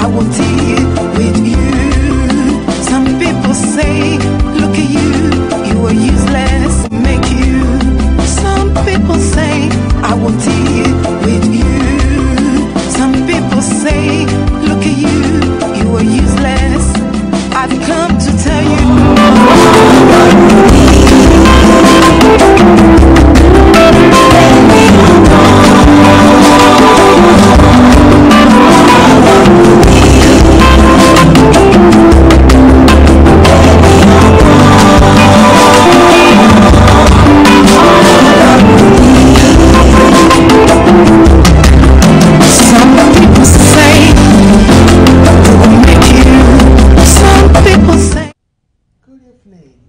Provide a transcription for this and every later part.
I will deal with you. Some people say, look at you, you are useless, make you. Some people say, I will deal with you. Some people say, look at you, you are useless. I've come to tell you.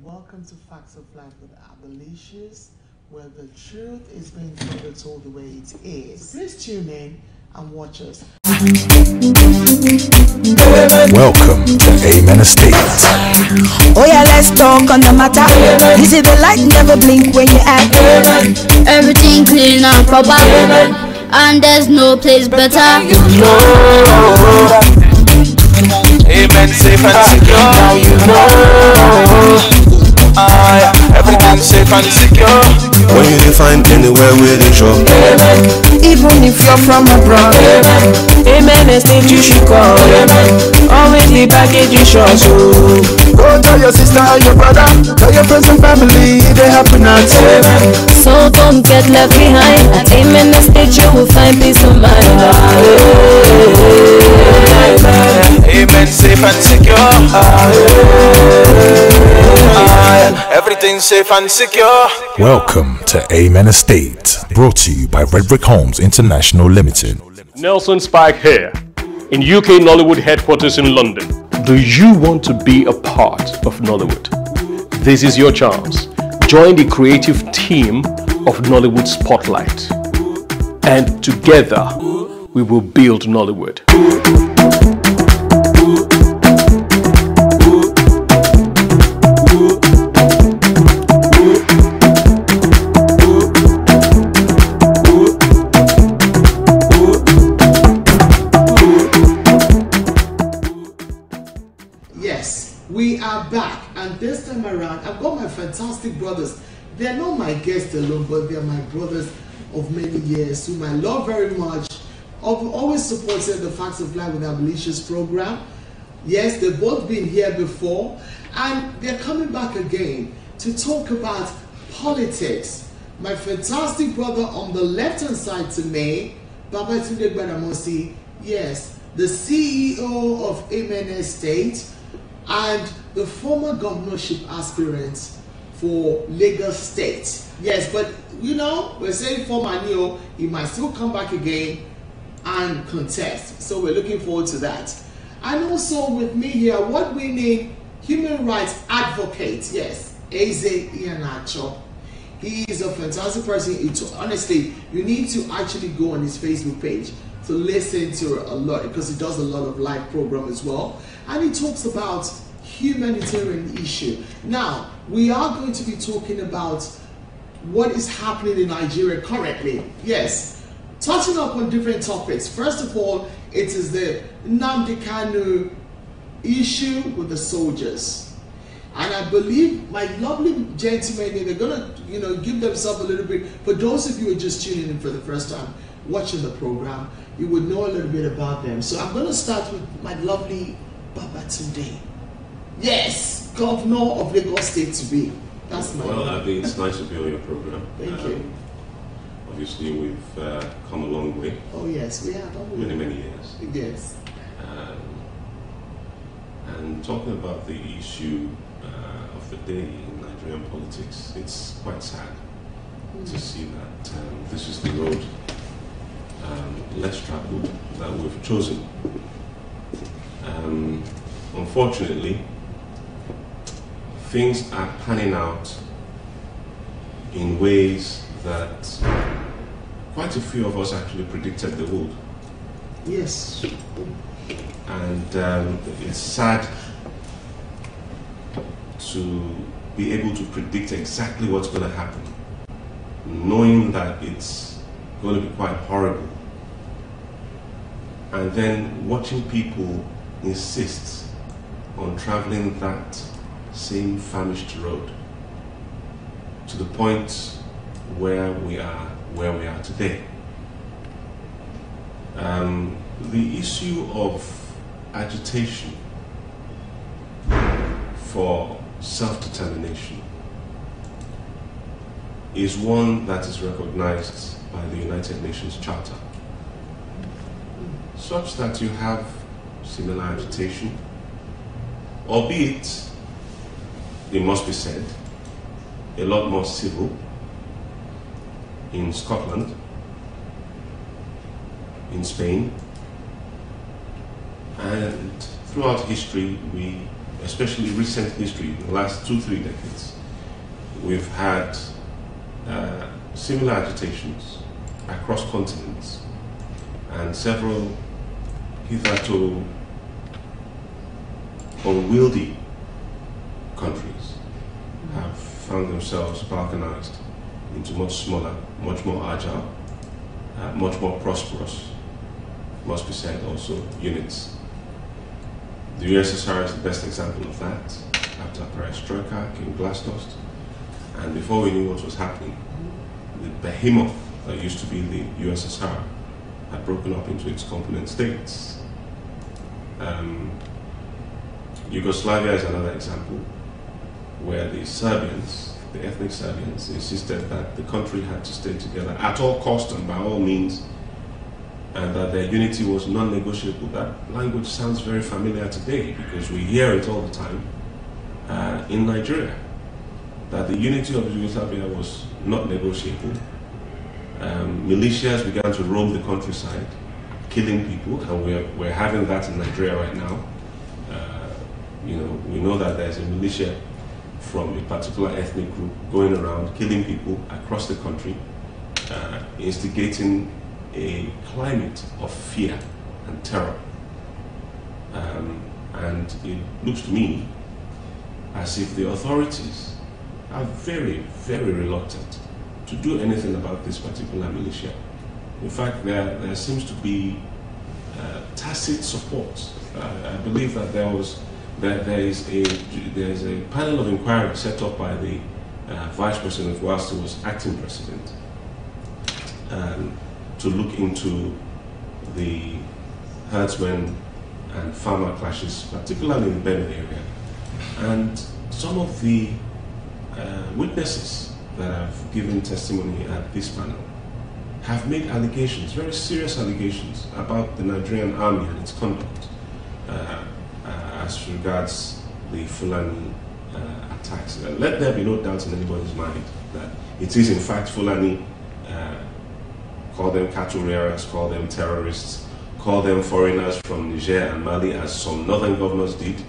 Welcome to Facts of Life with ABBILICIOUS, where the truth is being told the way it is. Please tune in and watch us. Welcome to Amen Estate. Oh yeah, let's talk on the matter. You see the light never blink when you act. Everything clean and proper, and there's no place better. You know. Amen, safe and secure. Now you know. Everything safe and secure. When you find anywhere where they shop. Even if you're from abroad. Amen, estate you should call. Always the package you sure. So go tell your sister and your brother, tell your friends and family, they happen at. So don't get left behind. At Amen estate you will find peace of mind. Amen, safe and secure. Everything safe and secure. Welcome to Amen Estate, brought to you by Red Brick Homes International Limited. Nelson Spike here, in UK Nollywood headquarters in London. Do you want to be a part of Nollywood? This is your chance. Join the creative team of Nollywood Spotlight, and together we will build Nollywood. We are back, and this time around I've got my fantastic brothers. They're not my guests alone, but they're my brothers of many years whom I love very much. I've always supported the Facts of Life with ABBILICIOUS program. Yes, they've both been here before, and they're coming back again to talk about politics. My fantastic brother on the left-hand side to me, BABATUNDE BADAMOSI, yes, the CEO of Amen Estate, and the former governorship aspirant for Lagos State. Yes, but you know, we're saying former Neo, he might still come back again and contest. So we're looking forward to that. And also with me here, award-winning human rights advocate, yes, EZEM. He is a fantastic person. Honestly, you need to actually go on his Facebook page to listen to a lot, because he does a lot of live program as well, and he talks about humanitarian issue. Now we are going to be talking about what is happening in Nigeria currently. Yes, touching up on different topics. First of all, it is the Nnami Kanu issue with the soldiers, and I believe my lovely gentlemen here, they're gonna give themselves a little bit. For those of you who are just tuning in for the first time watching the program, you would know a little bit about them. So I'm going to start with my lovely BABATUNDE. Yes, Governor of Lagos State to be. That's my Well, Abby, it's nice to be on your program. Thank you. Obviously, we've come a long way. Oh yes, we have. Many years. Yes. And talking about the issue of the day in Nigerian politics, it's quite sad to see that this is the road less traveled that we've chosen. Unfortunately, things are panning out in ways that quite a few of us actually predicted they would. Yes. And it's sad to be able to predict exactly what's going to happen, knowing that it's going to be quite horrible. and then watching people insist on traveling that same famished road to the point where we are today. The issue of agitation for self-determination is one that is recognized by the United Nations Charter, such that you have similar agitation, albeit, it must be said, a lot more civil in Scotland, in Spain, and throughout history, especially recent history, the last 2-3 decades, we've had similar agitations across continents, and several hitherto unwieldy countries have found themselves balkanized into much smaller, much more agile, much more prosperous, must be said also, units. The USSR is the best example of that. After perestroika came glasnost, and before we knew what was happening, the behemoth that used to be the USSR had broken up into its component states. Yugoslavia is another example where the Serbians, the ethnic Serbians, insisted that the country had to stay together at all costs and by all means, and that their unity was non-negotiable. That language sounds very familiar today because we hear it all the time in Nigeria, that the unity of Yugoslavia was not negotiable. Militias began to roam the countryside, killing people, and we're having that in Nigeria right now. We know that there's a militia from a particular ethnic group going around killing people across the country, instigating a climate of fear and terror. And it looks to me as if the authorities are very, very reluctant to do anything about this particular militia. In fact, there seems to be tacit support. I believe that there is a panel of inquiry set up by the Vice President whilst he was acting president to look into the herdsmen and farmer clashes, particularly in the Benin area. And some of the witnesses that have given testimony at this panel have made allegations, very serious allegations, about the Nigerian army and its conduct as regards the Fulani attacks. Let there be no doubt in anybody's mind that it is in fact Fulani. Call them cattle rearers, call them terrorists, call them foreigners from Niger and Mali, as some northern governors did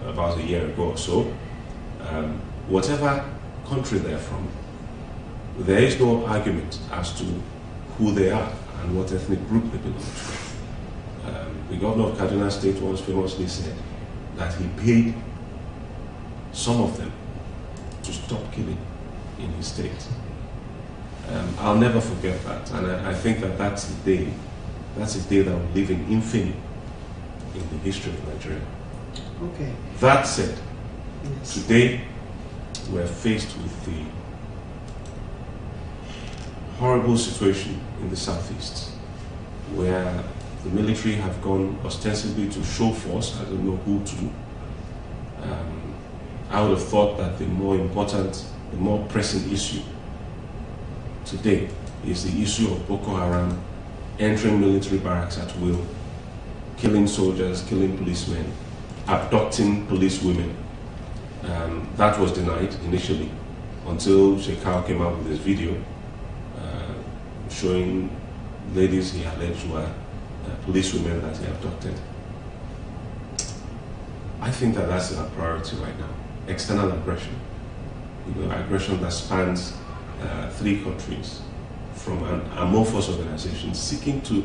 about a year ago or so. Whatever country they're from, there is no argument as to who they are and what ethnic group they belong to. The governor of Kaduna State once famously said that he paid some of them to stop killing in his state. I'll never forget that, and I think that that's a day that will live in infamy in the history of Nigeria. Okay. That said, yes, today we're faced with the horrible situation in the southeast, where the military have gone ostensibly to show force. I don't know who to. I would have thought that the more important, the more pressing issue today is the issue of Boko Haram entering military barracks at will, killing soldiers, killing policemen, abducting police women. That was denied initially until Shekau came out with this video showing ladies he alleged were police women that he abducted. I think that that's our priority right now. External aggression, aggression that spans 3 countries, from an amorphous organization seeking to,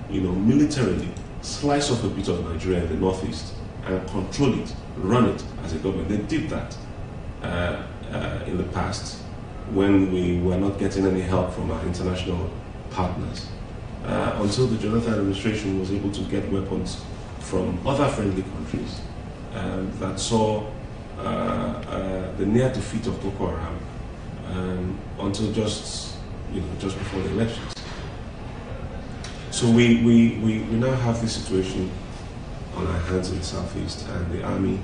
militarily slice off a bit of Nigeria in the northeast and control it, run it as a government. They did that in the past when we were not getting any help from our international partners. until the Jonathan administration was able to get weapons from other friendly countries that saw the near defeat of Boko Haram until just before the elections. So we now have this situation on our hands in the southeast, and the army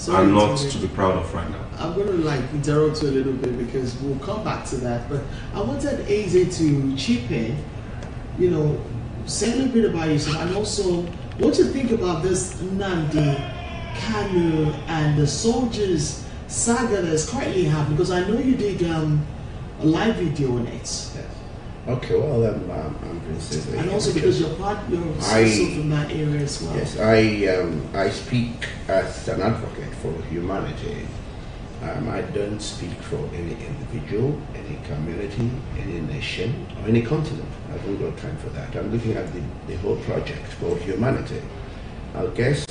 are not to be proud of right now. I'm going to interrupt you a little bit because we'll come back to that. But I wanted Eze to chip in, say a little bit about yourself, and also what you think about this Nnami Kanu and the soldiers saga that's currently happening. Because I know you did a live video on it. Yes. Okay, well, I'm going to say that. And also because you're also from that area as well. Yes, I speak as an advocate for humanity. I don't speak for any individual, any community, any nation, or any continent. I don't got time for that. I'm looking at the whole project called humanity. I guess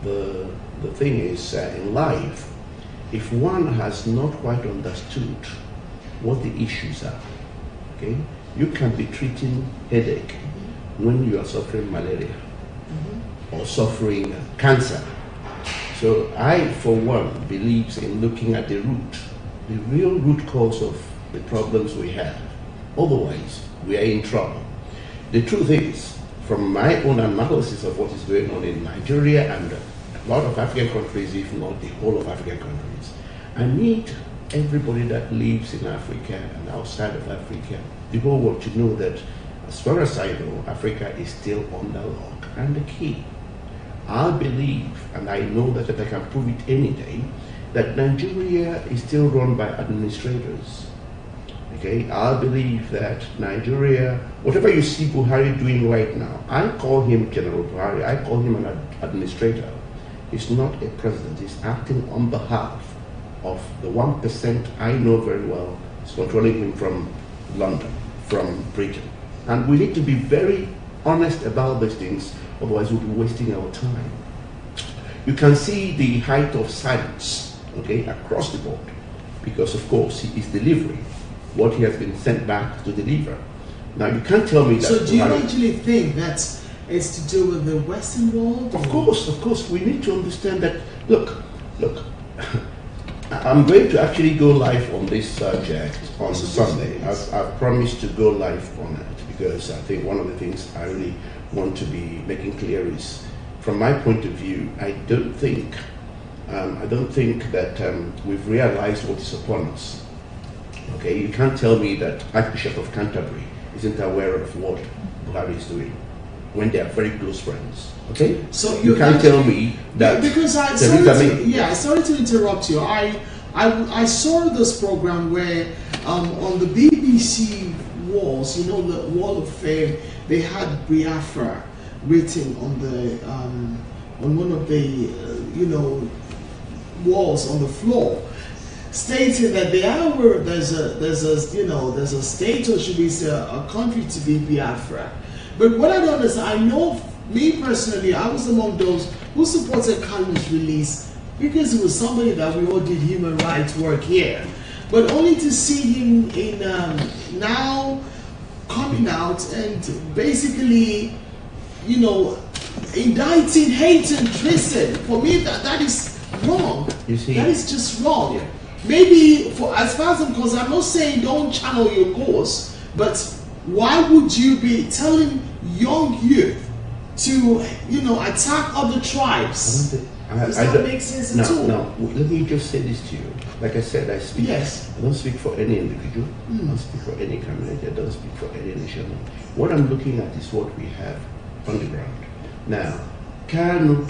the thing is, in life, if one has not quite understood what the issues are, okay, you can be treating headache when you are suffering malaria or suffering cancer. So I, for one, believes in looking at the real root cause of the problems we have. Otherwise, we are in trouble. The truth is, from my own analysis of what is going on in Nigeria and a lot of African countries, if not the whole of African countries, I need everybody that lives in Africa and outside of Africa, the whole world, to know that, as far as I know, Africa is still under lock and the key. I believe, and I know that I can prove it any day, that Nigeria is still run by administrators. Okay, I believe that Nigeria, whatever you see Buhari doing right now, I call him General Buhari, I call him an administrator. He's not a president, he's acting on behalf of the 1% I know very well is controlling him from London, from Britain. And we need to be very honest about these things, otherwise we'll be wasting our time. You can see the height of silence, okay, across the board, because of course he is delivering what he has been sent back to deliver. Now you can't tell me that. So do you actually think that it's to do with the Western world? Of course, we need to understand that, look, I'm going to actually go live on this subject on Sunday. I've promised to go live on it because I think one of the things I really want to be making clear is, from my point of view, I don't think that we've realized what is upon us. Okay, you can't tell me that Archbishop of Canterbury isn't aware of what Buhari is doing when they are very close friends. Okay, so you can't tell me that. Because sorry to interrupt you. I saw this program where on the BBC walls, the Wall of Fame, they had Biafra written on the on one of the walls on the floor, stating that there's a state, or should we say a country, to be Biafra. But what I don't understand, I know, me personally, I was among those who supported Kanu's release because it was somebody that we all did human rights work here. But only to see him in now coming out and basically, indicting hate and treason. For me, that is wrong. You see, that is just wrong. Yeah. Maybe, as far as I'm concerned, I'm not saying don't channel your course, but why would you be telling young youth to, attack other tribes? Does that make sense at all? No, let me just say this to you. Like I said, I speak. Yes. I don't speak for any individual. I don't speak for any community. I don't speak for any nation. What I'm looking at is what we have on the ground. Now, Kanu,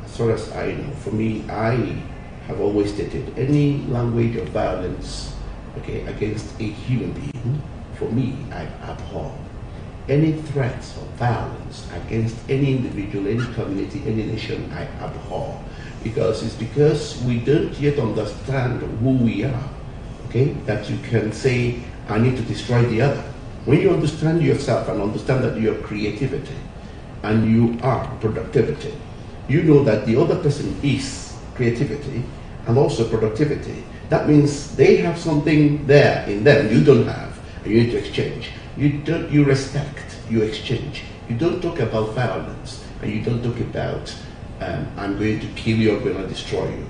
as far as I know, for me, I have always stated any language of violence, okay, against a human being, for me, I abhor. Any threats of violence against any individual, any community, any nation, I abhor. Because we don't yet understand who we are, okay, that you can say, I need to destroy the other. When you understand yourself and understand that you are creativity and you are productivity, you know that the other person is creativity and also productivity. That means they have something there in them you don't have. and you need to exchange. You respect, you exchange. You don't talk about violence, and you don't talk about I'm going to kill you, I'm going to destroy you.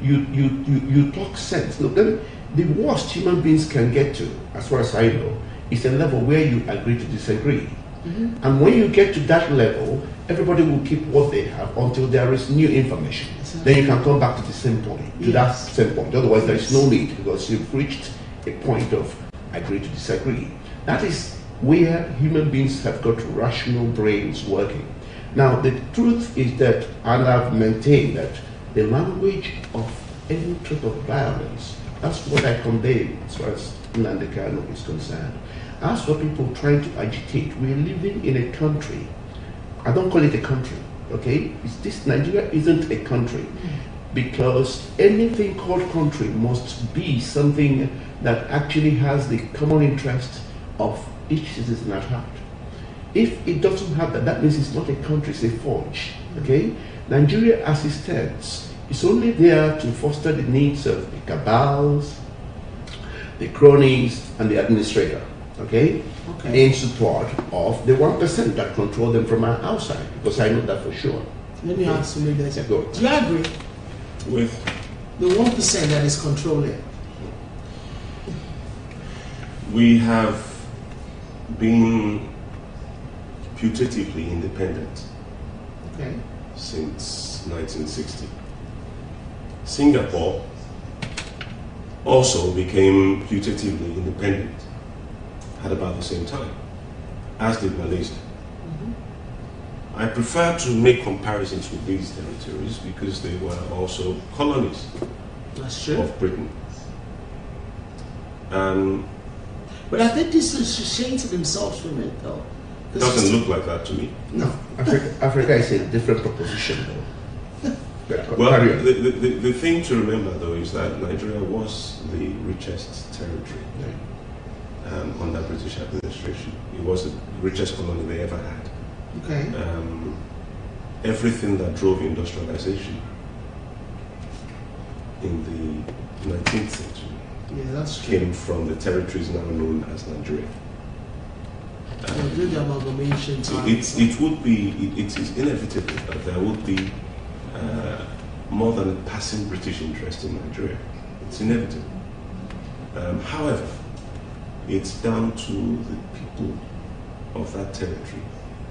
You talk sense. Look, the worst human beings can get to, as far as I know, is a level where you agree to disagree. And when you get to that level, everybody will keep what they have until there is new information. Then you can come back to the same point, to that same point. Otherwise, there is no need, because you've reached a point of agree to disagree. That is where human beings have got rational brains working. Now, the truth is that, and I've maintained that, the language of any type of violence, that's what I condemn as far as Nnami Kanu is concerned. As for people trying to agitate, we're living in a country. I don't call it a country, okay? Nigeria isn't a country, because anything called country must be something that actually has the common interest of each citizen at heart. If it doesn't have that, that means it's not a country, it's a forge, okay? Nigeria, as it stands, is only there to foster the needs of the cabals, the cronies, and the administrator, okay? In support of the 1% that control them from outside, because I know that for sure. Let me ask you this. Yeah, Do you agree with the 1% that is controlling? We have been putatively independent since 1960. Singapore also became putatively independent at about the same time, as did Malaysia. I prefer to make comparisons with these territories because they were also colonies of Britain. But I think this is ashamed themselves from it, though. It doesn't look like that to me. No, Africa is a different proposition, though. Well, the thing to remember, though, is that Nigeria was the richest territory under British administration. It was the richest colony they ever had. Everything that drove industrialization in the 19th century came from the territories now known as Nigeria. It is inevitable that there would be more than a passing British interest in Nigeria. It's inevitable. However, it's down to the people of that territory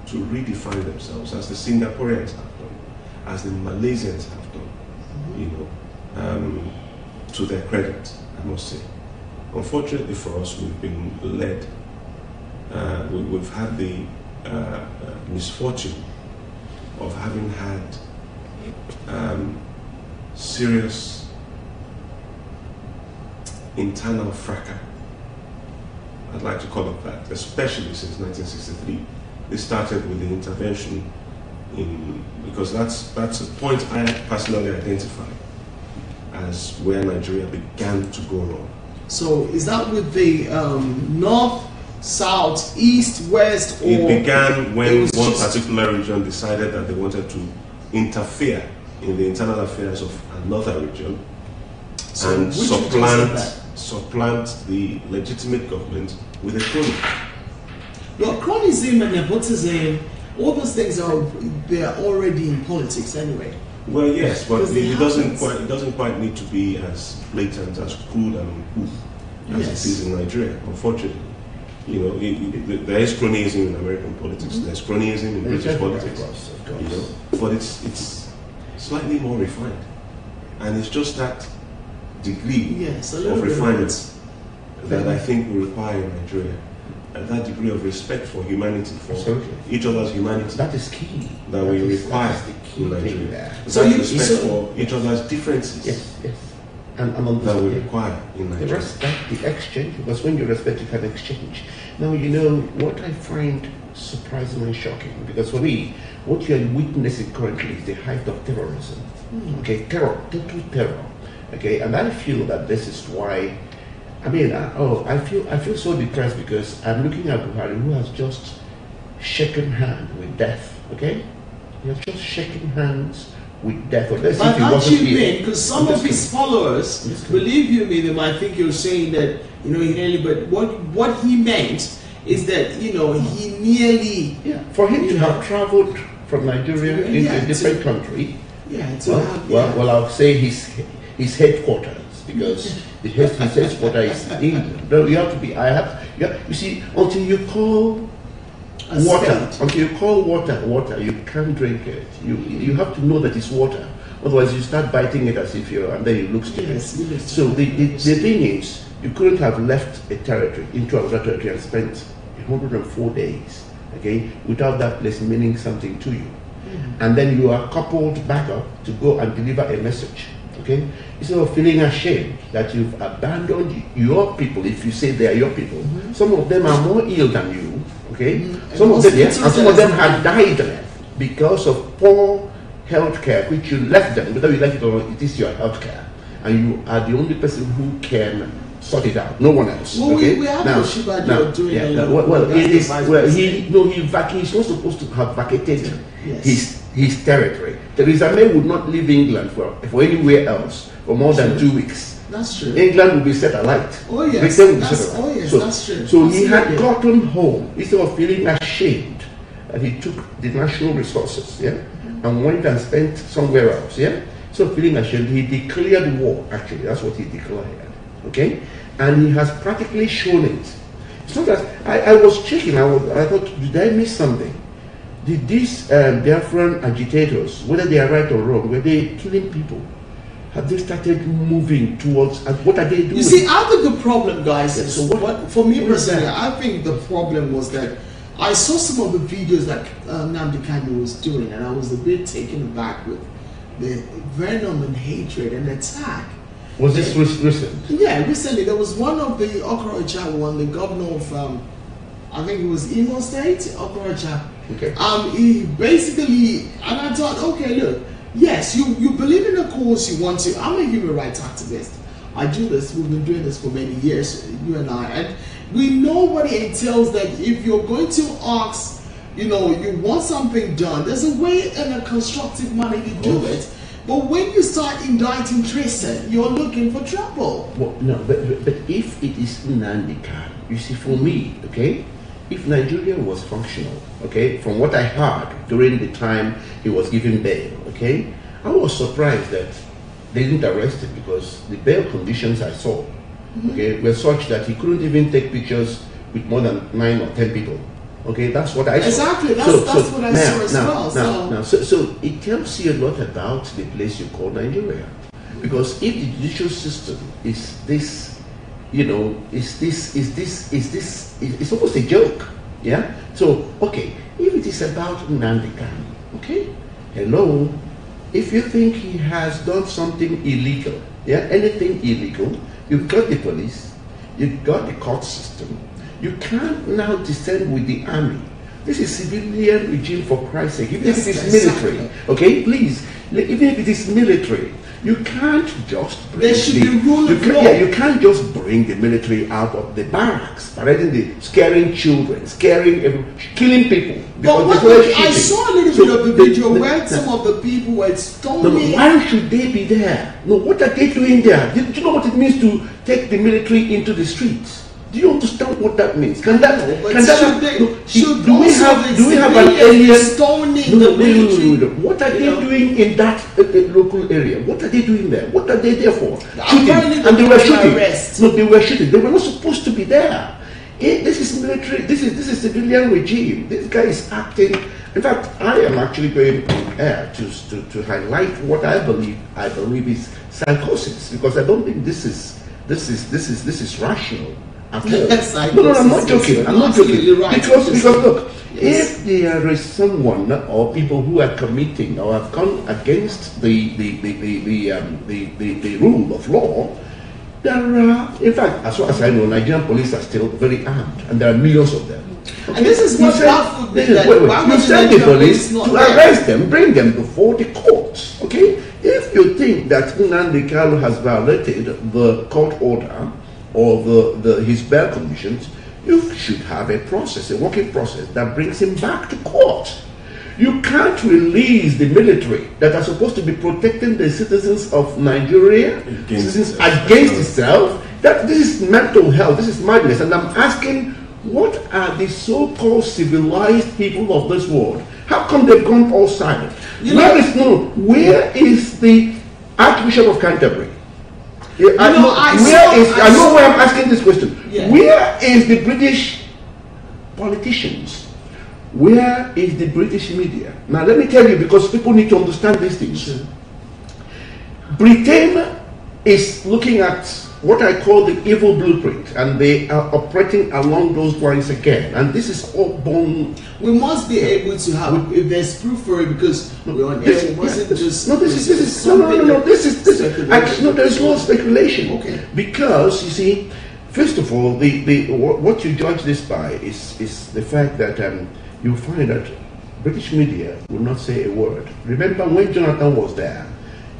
to redefine themselves, as the Singaporeans have done, as the Malaysians have done, to their credit, I must say. Unfortunately for us, we've been led, we've had the misfortune of having had serious internal fracas. I'd like to call it that, especially since 1963. This started with the intervention because that's a point I personally identify as where Nigeria began to go wrong. So is that with the north, south, east, west, or it began when one particular region decided that they wanted to interfere in the internal affairs of another region and supplant the legitimate government with a crony. Well, cronyism and nepotism, all those things they're already in politics anyway. Well, yes, but it doesn't quite need to be as blatant, as crude and uncouth as it is in Nigeria, unfortunately. You know, there is cronyism in American politics, there's cronyism in British politics, you know, but it's slightly more refined. And it's just that degree of refinement that I think we require in Nigeria. And that degree of respect for humanity, for each other's humanity. That is key. That we require in Nigeria. So respect for each other's differences. Yes. And that we require in Nigeria. The respect, the exchange, because when you respect, you can exchange. Now, you know, what I find surprisingly shocking, because for me, what you are witnessing currently is the height of terrorism. Okay, terror, total terror. Okay, and I feel that this is why. I mean, I feel so depressed because I'm looking at Buhari, who has just shaken hands with death. Okay, he has just shaken hands with death. But aren't you mean? Because some of his followers, believe you me, they might think you're saying that you know, he nearly, but what he meant is that, you know, he nearly... Yeah, for him to have traveled from Nigeria into a different country, well, I'll say his headquarters, because his headquarters is England. No, you have to be, you see, until you call water, you can't drink it. You have to know that it's water. Otherwise, you start biting it as if you're, and then it looks stupid. So the thing is, you couldn't have left a territory into another territory and spent 104 days, okay, without that place meaning something to you. And then you are coupled back up to go and deliver a message, okay? Instead of feeling ashamed that you've abandoned your people, if you say they are your people, some of them are more ill than you, okay? Some of them, and some of them had died because of poor health care, which you left them, whether you like it or not, it is your health care. And you are the only person who can sort it out, no one else. Well, okay? we have Oshibade doing a lot. Well, it is, he's not supposed to have vacated his territory. Theresa May would not leave England for anywhere else for more than 2 weeks. That's true. England will be set alight. Oh yes, that's true. So he had gotten home instead of feeling ashamed that he took the national resources, and went and spent somewhere else, So feeling ashamed, he declared war. Actually, that's what he declared. Okay, and he has practically shown it. It's not that I was checking. I thought, did I miss something? Did these Biafran agitators, whether they are right or wrong, were they killing people? Have they started moving towards? What are they doing? You see, I think the problem, guys, is so for me personally, I think the problem was that I saw some of the videos that Nnami Kanu was doing, and I was a bit taken aback with the venom and hatred and attack. Was this recent? Yeah, recently. There was one of the Okorocha one, the governor of, I think it was Imo State, Okorocha. Okay. He basically, and I thought, okay, look, yes, you believe in a cause you want to. I'm a human rights activist. I do this, we've been doing this for many years, you and I, and we know what it entails that if you're going to ask, you know, you want something done, there's a way and a constructive manner to do it. But when you start indicting treason, you're looking for trouble. Well, no, but if it is Nnamdi Kanu, you see, for me, okay, if Nigeria was functional, okay, from what I heard during the time he was given bail, okay, I was surprised that they didn't arrest him because the bail conditions I saw, okay, were such that he couldn't even take pictures with more than 9 or 10 people. Okay, that's what I saw. Exactly, that's what I saw as well. So it tells you a lot about the place you call Nigeria. Because if the judicial system is this, you know, it's almost a joke. Yeah? So, okay, if it is about Nnamdi Kanu, okay, hello, if you think he has done something illegal, anything illegal, you've got the police, you've got the court system. You can't now descend with the army. This is civilian regime, for Christ's sake. Even if it is military, okay, please, even if it is military, you can't just bring there should be rule of law. You can't just bring the military out of the barracks, scaring children, killing people. But I saw a little bit of the video where some of the people were storming. No, why should they be there? No, what are they doing there? Do you know what it means to take the military into the streets? Do you understand what that means? Do we have an alien stoning? What are they doing in that local area? What are they doing there? What are they there for? Shooting. And they were shooting. No, they were shooting. They were not supposed to be there. This is military. This is civilian regime. This guy is acting. In fact, I am actually going on air to highlight what I believe is psychosis, because I don't think this is rational. Yes, no, I'm not joking. I'm not joking. Right. Because look, if there is someone or people who are committing or have gone against the rule of law, there are, in fact, as far as I know, Nigerian police are still very armed, and there are millions of them. Okay. And this is what baffled me. You send the police to arrest them, bring them before the courts. Okay? If you think that Nnamdi Kanu has violated the court order or his bail conditions, you should have a process, a working process that brings him back to court. You can't release the military that are supposed to be protecting the citizens of Nigeria against itself That this is mental health, this is madness, and I'm asking, what are the so-called civilized people of this world? How come they've gone all silent? Where is the Archbishop of Canterbury? I know why I'm asking this question. Yeah. Where is the British politicians? Where is the British media? Now let me tell you, because people need to understand these things. Sure. Britain is looking at what I call the evil blueprint, and they are operating along those lines again. And this is all born. We must be able to have, if there's proof for it, because we're on air. It wasn't just. There's no speculation. Okay. Because you see, first of all, what you judge this by is the fact that you find that British media will not say a word. Remember when Jonathan was there?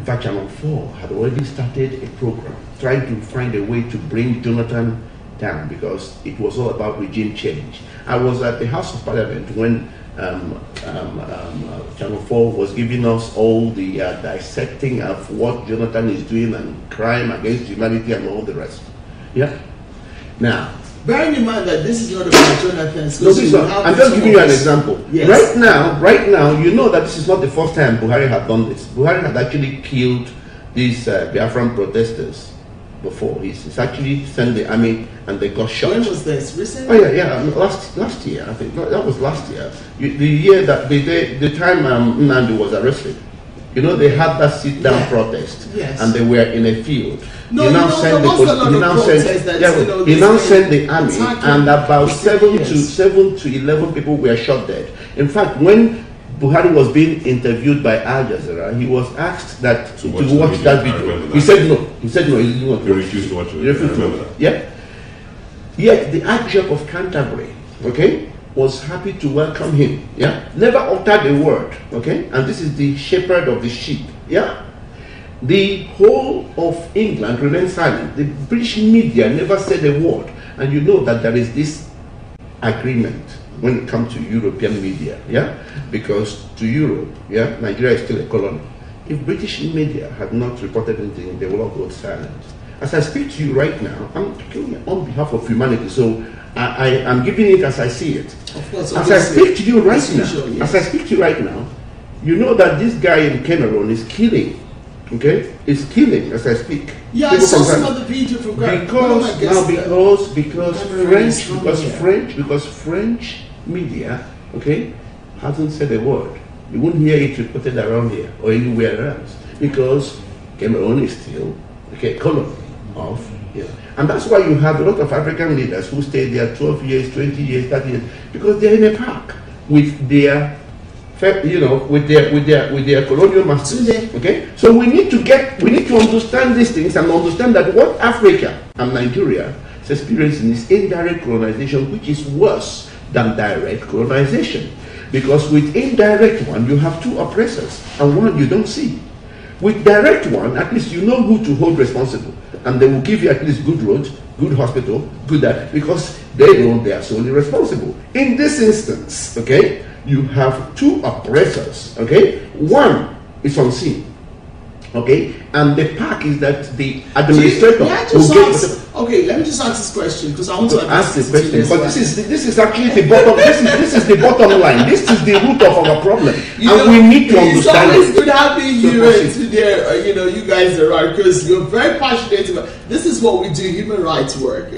In fact, Channel 4 had already started a program trying to find a way to bring Jonathan down, because it was all about regime change. I was at the House of Parliament when Channel 4 was giving us all the dissecting of what Jonathan is doing and crime against humanity and all the rest. Yeah. Now, bearing in mind that this is not about Jonathan's. No, this is not. I'm just giving you an example. Yes. Right now, you know that this is not the first time Buhari had done this. Buhari had actually killed these Biafran protesters before. He's actually sent the army and they got shot. When was this? Recently? Oh yeah. Last year, I think. That was last year. The year that the time Nnamdi was arrested. You know, they had that sit-down protest, and they were in a field. No, he now sent the army, and about 7 to 11 people were shot dead. In fact, when Buhari was being interviewed by Al Jazeera, he was asked to watch that video. He said no. He said no. He didn't want to watch it. Refused to watch it. Yeah. Yet the Archbishop of Canterbury, okay, was happy to welcome him. Yeah. Never uttered a word. Okay. And this is the shepherd of the sheep. Yeah. The whole of England remained silent. The British media never said a word. And you know that there is this agreement when it comes to European media, yeah? Because to Europe, yeah, Nigeria is still a colony. If British media had not reported anything, they will all go silent. As I speak to you right now, I'm speaking on behalf of humanity, so I'm giving it as I see it. Of course, as I speak to you right now, you know that this guy in Cameroon is killing. Okay, it's killing as I speak. Yeah, I saw some of the video from because French media, okay, hasn't said a word. You wouldn't hear it reported around here or anywhere else, because Cameroon is still colony of, and that's why you have a lot of African leaders who stay there 12 years, 20 years, 30 years, because they're in a park with their with their colonial masters. Okay, so we need to understand these things and understand that what Africa and Nigeria is experiencing is indirect colonization, which is worse than direct colonization, because with indirect one you have two oppressors and one you don't see. With direct one, at least you know who to hold responsible, and they will give you at least good roads, good hospital, good that, because they know they are solely responsible. In this instance, okay, you have two oppressors, okay? One is on scene, okay? And the pack is that the administrator okay, let me just ask this question, because I want to ask this question. But this is actually the bottom. This is the bottom line. This is the root of our problem, and we need to understand it. It's always good having you today. You guys are right, because you're very passionate about. This is what we do, human rights work.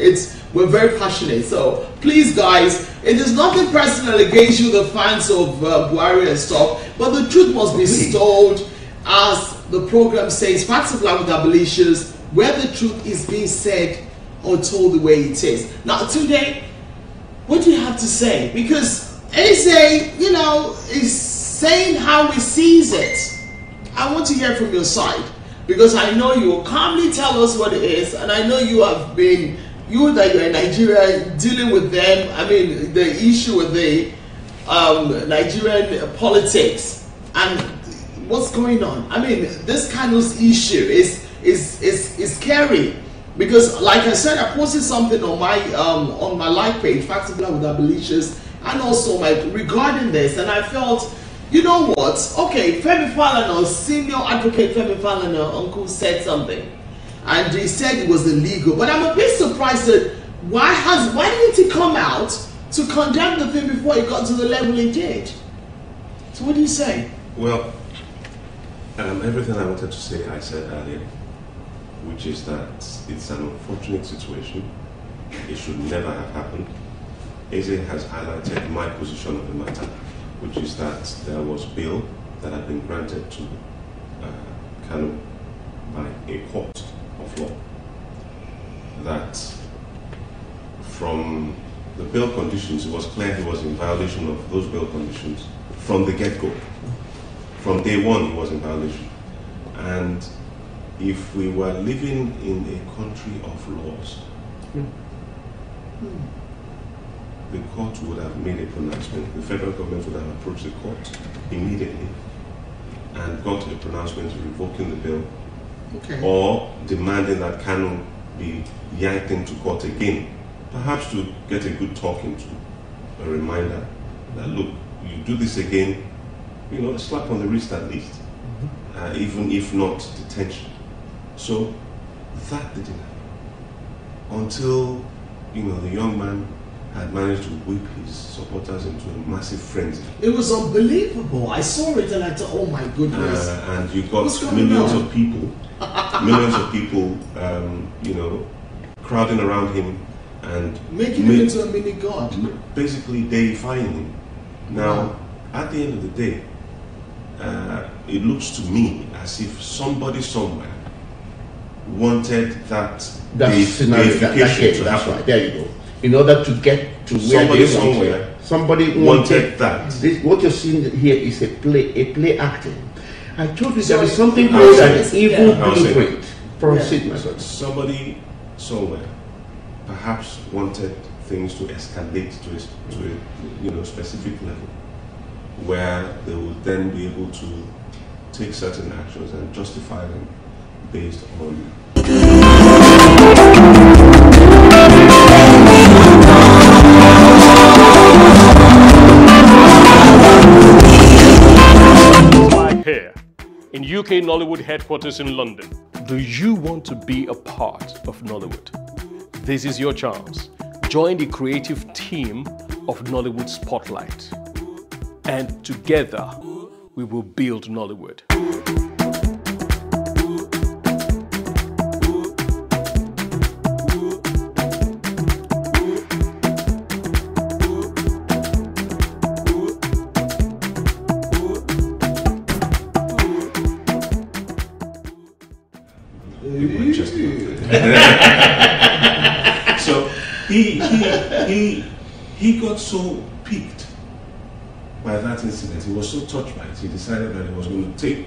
We're very passionate. So please, guys, it is nothing personal against you, the fans of Buhari and stuff, but the truth must be told, as the program says, facts of life with ABBILICIOUS, where the truth is being said or told the way it is. Now, today, what do you have to say? Because Eze, is saying how he sees it. I want to hear from your side, because I know you will calmly tell us what it is, and I know you have been. You're in Nigeria dealing with them. I mean, the issue with the Nigerian politics and what's going on. I mean, this kind of issue is scary, because, like I said, I posted something on my like page, Facts of Life with ABBILICIOUS, and also regarding this, and I felt, you know what? Okay, Femi Falana, senior advocate Femi Falana, uncle, said something. and they said it was illegal. But I'm a bit surprised that why didn't he come out to condemn the thing before it got to the level it did? So what do you say? Well, everything I wanted to say I said earlier, which is that it's an unfortunate situation. It should never have happened. Eze has highlighted my position of the matter, which is that there was bail that had been granted to Kanu by a court of law. That from the bail conditions, it was clear he was in violation of those bail conditions from the get-go. From day one, he was in violation. And if we were living in a country of laws, the court would have made a pronouncement. The federal government would have approached the court immediately and got a pronouncement revoking the bail, or demanding that Kanu be yanked into court again, perhaps to get a good talking to, a reminder that, look, you do this again, you know, a slap on the wrist at least, even if not detention. So that didn't happen until, you know, the young man had managed to whip his supporters into a massive frenzy. It was unbelievable. I saw it and I thought, oh my goodness. And you got millions of people, you know, crowding around him and making him into a mini god. Basically deifying him. Now, at the end of the day, it looks to me as if somebody somewhere wanted that deification. That's right, there you go. In order to get to where somebody wanted that. What you're seeing here is a play acting. I told you there is something called an evil blueprint. Proceed, my son. Somebody somewhere perhaps wanted things to escalate to a specific level, where they would then be able to take certain actions and justify them based on here in UK Nollywood headquarters in London. Do you want to be a part of Nollywood? This is your chance. Join the creative team of Nollywood Spotlight, and together we will build Nollywood. So he got so piqued by that incident. He was so touched by it. He decided that he was going to take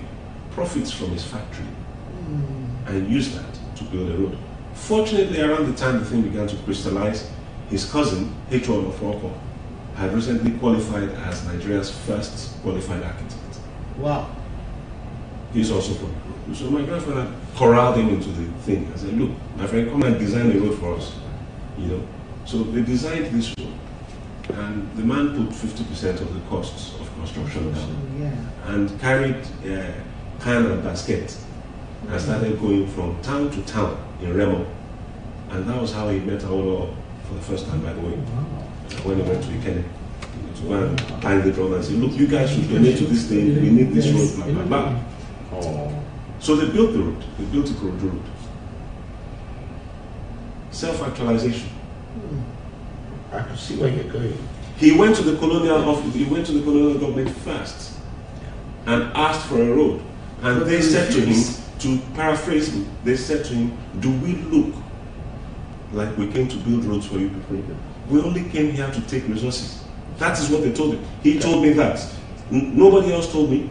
profits from his factory and use that to build a road. Fortunately, around the time the thing began to crystallize, his cousin, H.O. Ofoko, had recently qualified as Nigeria's first qualified architect. Wow. He's also from Ikorodu. So my grandfather corralled him into the thing. I said, look, my friend, come and design a road for us. You know. So they designed this road, and the man put 50% of the costs of construction down, and carried can and basket and started going from town to town in Remo. And that was how he met Awolowo for the first time, by the way. When he went to Ikene, to go and bang the drum and say, look, you guys should donate to this thing, we need this road, blah, blah, blah. So they built the road, they built the Ikorodu road. Self-actualization. I can see where you're going. He went to the colonial office, he went to the colonial government first and asked for a road. And they said to him, to paraphrase him, they said to him, do we look like we came to build roads for you people? We only came here to take resources. That is what they told him. He told me that. Nobody else told me.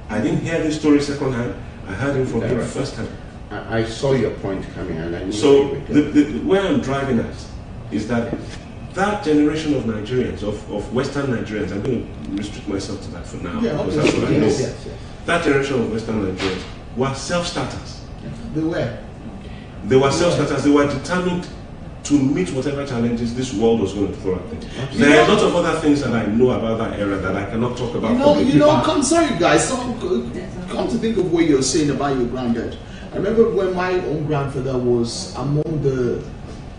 I didn't hear this story second hand. I heard him from him first hand. I saw your point coming, and I knew. So where I'm driving at is that that generation of Nigerians, of Western Nigerians, I'm going to restrict myself to that for now, because that's what I know. Yes. That generation of Western Nigerians were self-starters. They were. They were self-starters. They were determined to meet whatever challenges this world was going to throw at them. There are a lot of other things that I know about that era that I cannot talk about. I'm sorry guys, come to think of what you're saying about your granddad. I remember when my own grandfather was among the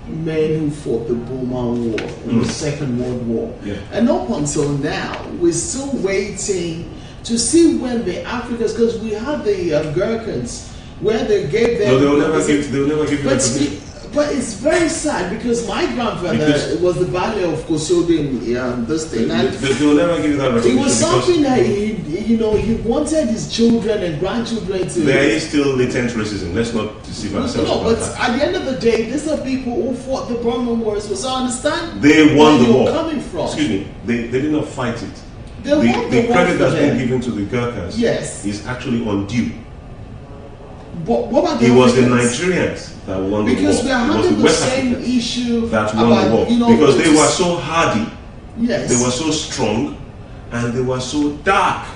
men who fought the Burma War in the Second World War. Yeah. And up until now, we're still waiting to see when the Africans, because we had the Gherkins, where they gave them... No, they will never give you but it's very sad because my grandfather was the valet of Kosodo in this thing. And they will never give you that recognition. It was something that he wanted his children and grandchildren to... There is still latent racism. Let's not deceive ourselves. No, but at the end of the day, these are people who fought the Burma Wars. So I understand they won the war. Coming from. Excuse me, they did not fight it. They won the credit that's been given to the Gurkhas is actually undue. But what about it was the Nigerians that won the war. Because we are having the same issue that won the war. Because they were so hardy, yes, they were so strong, and they were so dark.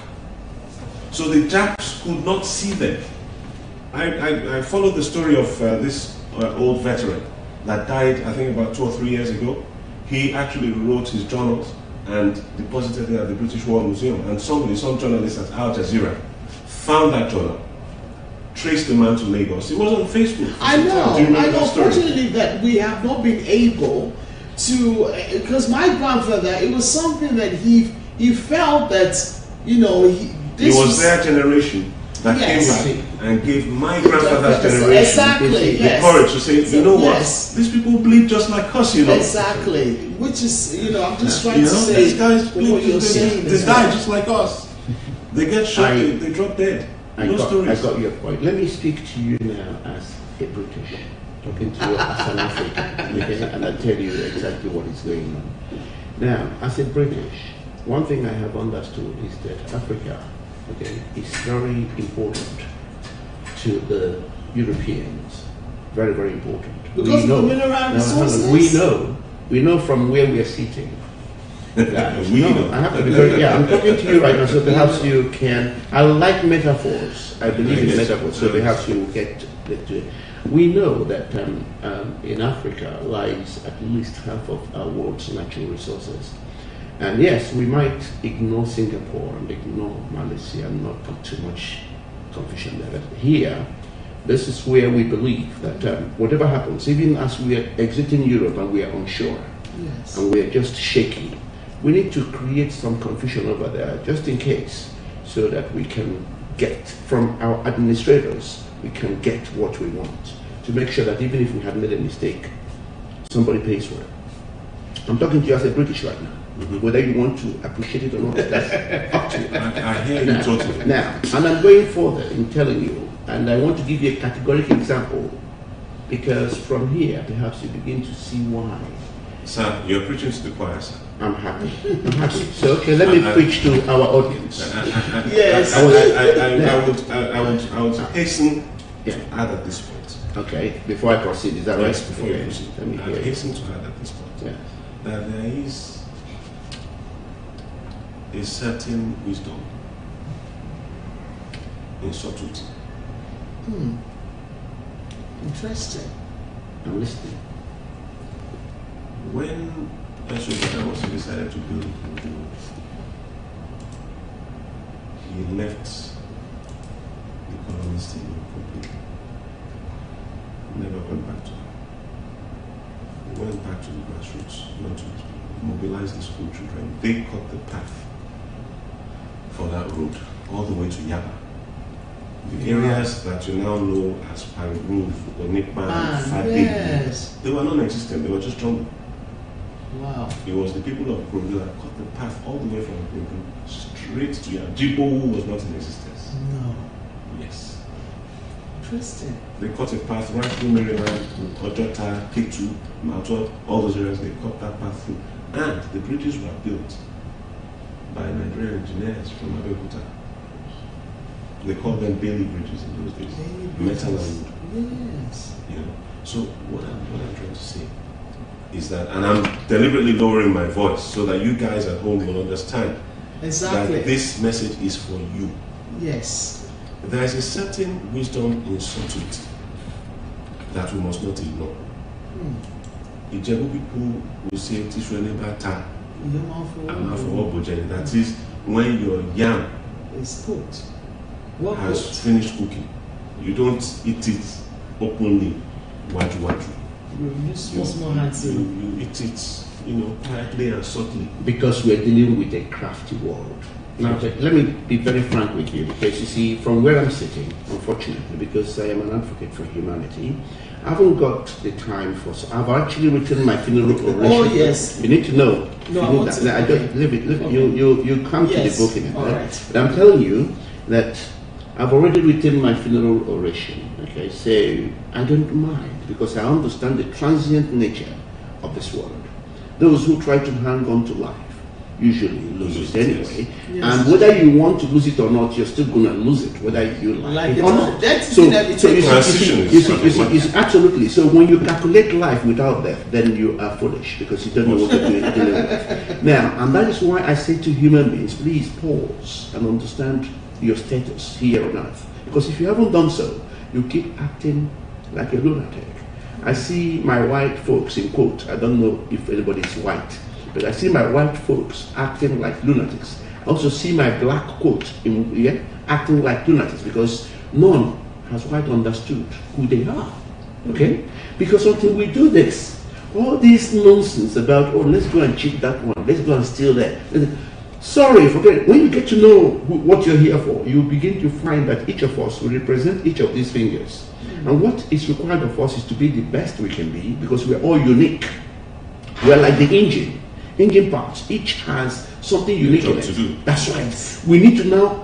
So the Japs could not see them. I followed the story of this old veteran that died, I think about 2 or 3 years ago. He actually wrote his journals and deposited it at the British War Museum. And some journalist at Al Jazeera found that journal, traced the man to Lagos. It was on Facebook. I know. Unfortunately, that we have not been able to, because my grandfather, it was something that he felt that, it was their generation that came back and gave my grandfather's generation the courage to say, what, these people bleed just like us, Exactly. Which is, I'm just trying to say, these guys bleed, they die just like us. They get shot, they drop dead. I got your point. Let me speak to you now as a British, talking to you as an African, okay? And I'll tell you exactly what is going on. Now, as a British, one thing I have understood is that Africa, is very important to the Europeans. Very, very important. Because of the mineral resources? We know from where we are sitting. I have to be very, I'm talking to you right now, so perhaps you can. I like metaphors. I believe in metaphors, so perhaps you will get to it. We know that in Africa lies at least half of our world's natural resources. And yes, we might ignore Singapore and ignore Malaysia and not put too much confusion there. But here, this is where we believe that whatever happens, even as we are exiting Europe and we are onshore, and we are just shaking, we need to create some confusion over there, just in case, so that we can get from our administrators, we can get what we want, to make sure that even if we have made a mistake, somebody pays for it. I'm talking to you as a British right now. Whether you want to appreciate it or not, that's up to you. I hear you totally. Now, and I'm going further in telling you, and I want to give you a categorical example, because from here, perhaps you begin to see why. Sir, you're preaching to the choir, sir. I'm happy. I'm happy. So, okay, let me preach to our audience. Yes. I would hasten to add at this point. Okay, before I proceed, is that right? Before you proceed. I hasten to add at this point that there is a certain wisdom in subtlety. Interesting. I'm listening. When BADAMOSI decided to build Kudu, he left the colonists completely. Never went back to them. He went back to the grassroots, went to mobilize the school children. They cut the path for that road all the way to Yaba. The areas that you now know as Pangrove, Onikman, and Fadeg, they were non-existent, they were just jungle. Wow. It was the people of Grogu that cut the path all the way from Grogu straight to Yaba. Jibo was not in existence. No. Yes. Interesting. They cut a path right through Maryland, Ojota, Ketu, Matot, all those areas, they cut that path through. And the bridges were built by Nigerian engineers from Abeokuta. They called them Bailey bridges in those days. Metal and wood. Yes. So what I'm trying to say is that, and I'm deliberately lowering my voice so that you guys at home will understand that this message is for you. Yes. There is a certain wisdom in subtlety that we must not ignore. Ijebu people will say, that is when your yam is cooked. Finished cooking. You don't eat it openly, waju. You small hands. You eat it, quietly and subtly. Because we're dealing with a crafty world. Now, let me be very frank with you, because you see, from where I'm sitting, unfortunately, because I am an advocate for humanity, I haven't got the time for. So I've actually written my funeral oration. Oh yes. You need to know. No, I want to. I just leave it. Okay. You come to the book in it. All right. But I'm telling you that I've already written my funeral oration. Okay, so I don't mind, because I understand the transient nature of this world. Those who try to hang on to life usually lose it anyway. Yes. And whether you want to lose it or not, you're still going to lose it, whether you like it or not. That's so you see, absolutely. So when you calculate life without death, then you are foolish, because you don't know what you're doing with. Now, and that is why I say to human beings, please pause and understand your status here on earth. Because if you haven't done so, you keep acting like a lunatic. I see my white folks, in quote, I don't know if anybody is white, but I see my white folks acting like lunatics. I also see my black quote acting like lunatics, because none has quite understood who they are. Okay? Because until we do this, all this nonsense about, oh, let's go and cheat that one, let's go and steal that. Sorry, forget it. When you get to know what you're here for, you begin to find that each of us will represent each of these fingers. And what is required of us is to be the best we can be, because we're all unique. We're like the engine parts. Each has something unique in it. That's right. We need to now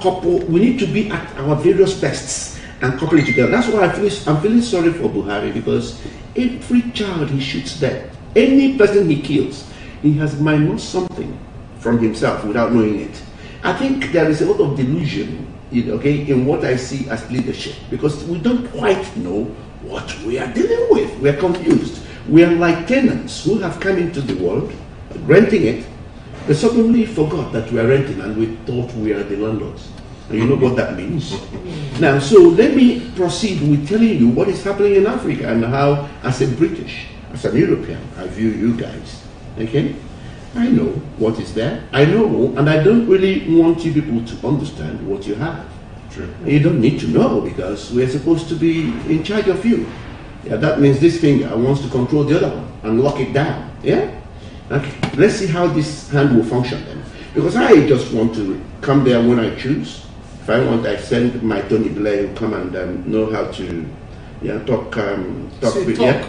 we need to be at our various bests and couple it together. That's why I'm feeling sorry for Buhari, because every child he shoots dead, any person he kills, he has minus something from himself without knowing it. I think there is a lot of delusion, in what I see as leadership, because we don't quite know what we are dealing with. We are confused. We are like tenants who have come into the world, renting it, but suddenly forgot that we are renting, and we thought we are the landlords. And you know what that means? Now, so let me proceed with telling you what is happening in Africa, and how, as a British, as an European, I view you guys. Okay? I know what is there. I know, and I don't really want you people to understand what you have. True. You don't need to know, because we're supposed to be in charge of you. Yeah, that means this finger wants to control the other one and lock it down. Yeah? Okay. Let's see how this hand will function then. Because I just want to come there when I choose. If I want, I send my Tony Blair to come and know how to talk with. Yeah?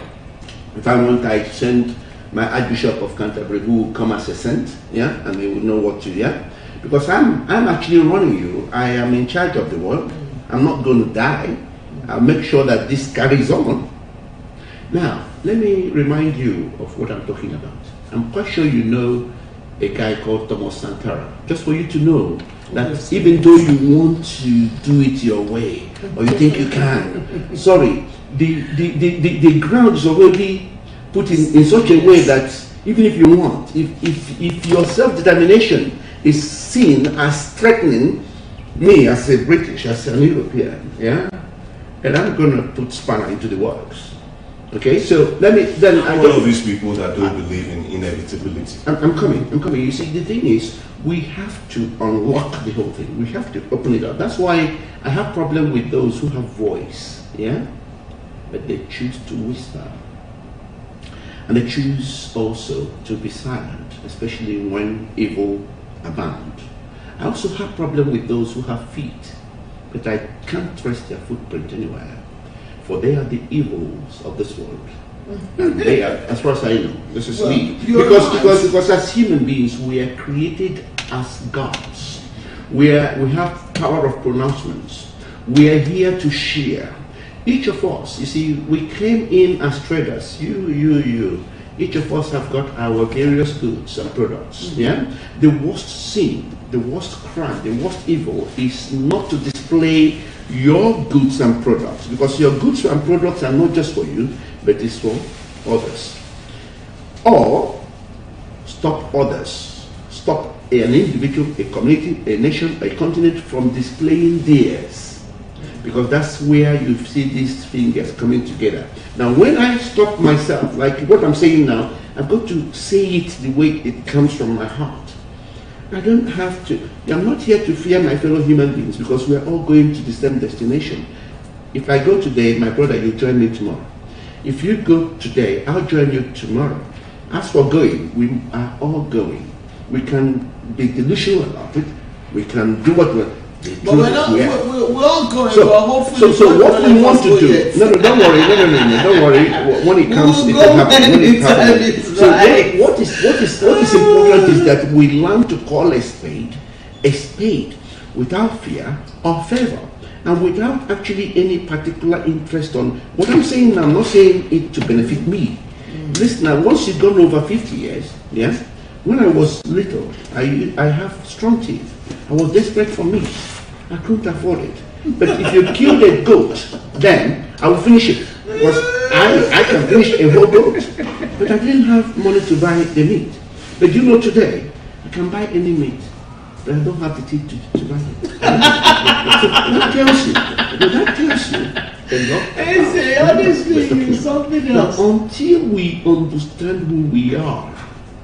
If I want, I send my Archbishop of Canterbury, who will come as a saint, and they will know what to, because I'm actually running you. I am in charge of the world. I'm not going to die. I'll make sure that this carries on. Now, let me remind you of what I'm talking about. I'm quite sure you know a guy called Thomas Sankara. Just for you to know that even though you want to do it your way, or you think you can, sorry, the ground is already put in such a way that even if you want, if your self-determination is seen as threatening me as a British, as an European, and I'm going to put spanner into the works. Okay, so let me then. I'm one of these people that don't believe in inevitability. I'm coming. You see, the thing is, we have to unlock the whole thing. We have to open it up. That's why I have problem with those who have voice, but they choose to whisper. And they choose also to be silent, especially when evil abound. I also have problem with those who have feet, but I can't trace their footprint anywhere. For they are the evils of this world. And they are, as far as I know, this is me. Because as human beings, we are created as gods. We have power of pronouncements. We are here to share. Each of us, you see, we came in as traders. You. Each of us have got our various goods and products. The worst sin, the worst crime, the worst evil is not to display your goods and products, because your goods and products are not just for you, but it's for others. Or stop others, stop an individual, a community, a nation, a continent from displaying theirs, because that's where you see these fingers coming together. Now, when I stop myself, like what I'm saying now, I've got to say it the way it comes from my heart. I don't have to. I'm not here to fear my fellow human beings, because we're all going to the same destination. If I go today, my brother, you join me tomorrow. If you go today, I'll join you tomorrow. As for going, we are all going. We can be delusional about it. We can do what we're. But we're all going. So, but hopefully so what we want to do? No, don't worry. No, don't worry. When it comes, it will happen. When it happens. So what is important is that we learn to call a spade without fear or favor, and without actually any particular interest on what I'm saying. I'm not saying it to benefit me. Listen, now, once you've gone over 50 years, yeah. When I was little, I have strong teeth. I was desperate for meat. I couldn't afford it. But if you killed a goat, then I will finish it. Because I can finish a whole goat. But I didn't have money to buy the meat. But you know, today, I can buy any meat. But I don't have the teeth to buy it. So that tells you. Honestly, something else. Now, until we understand who we are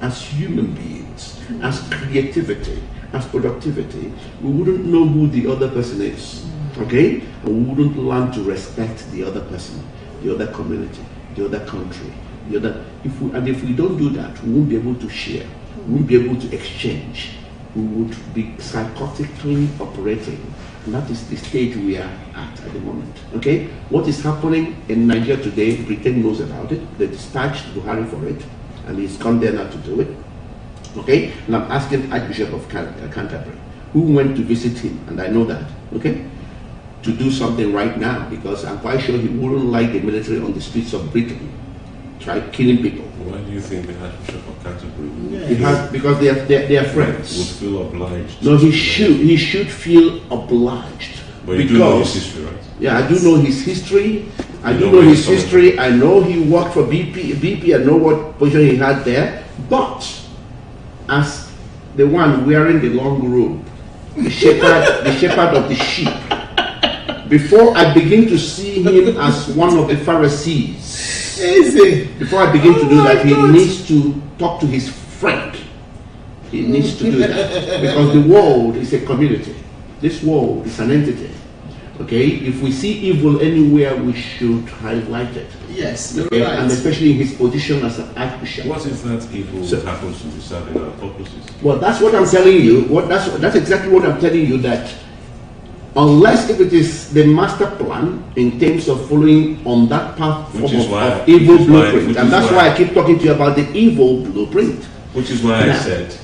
as human beings, as creativity, as productivity, we wouldn't know who the other person is, okay? And we wouldn't learn to respect the other person, the other community, the other country, the other. If we don't do that, we won't be able to share, we won't be able to exchange. We would be psychotically operating, and that is the stage we are at the moment, okay? What is happening in Nigeria today, Britain knows about it. They dispatched Buhari for it, and he's come there now to do it. Okay? And I'm asking Archbishop of Canterbury, who went to visit him, and I know that, okay? To do something right now, because I'm quite sure he wouldn't like the military on the streets of Britain, try killing people. Why do you think the Archbishop of Canterbury would because they are friends. Would feel obliged? No, he should feel obliged. But you do know his history, right? Yeah, I do know his history. I know he worked for BP. I know what position he had there. But as the one wearing the long robe, the shepherd of the sheep, before I begin to see him as one of the Pharisees, before I begin to do that, he needs to talk to his friend. He needs to do that because the world is a community. This world is an entity. Okay, if we see evil anywhere, we should highlight it. Yes, okay? Right. And especially in his position as an archbishop. What if that evil happens to be serving our purposes? Well, that's what I'm telling you. That's exactly what I'm telling you. That unless if it is the master plan in terms of following on that path of evil blueprint, and that's why I keep talking to you about the evil blueprint. Which is why I said.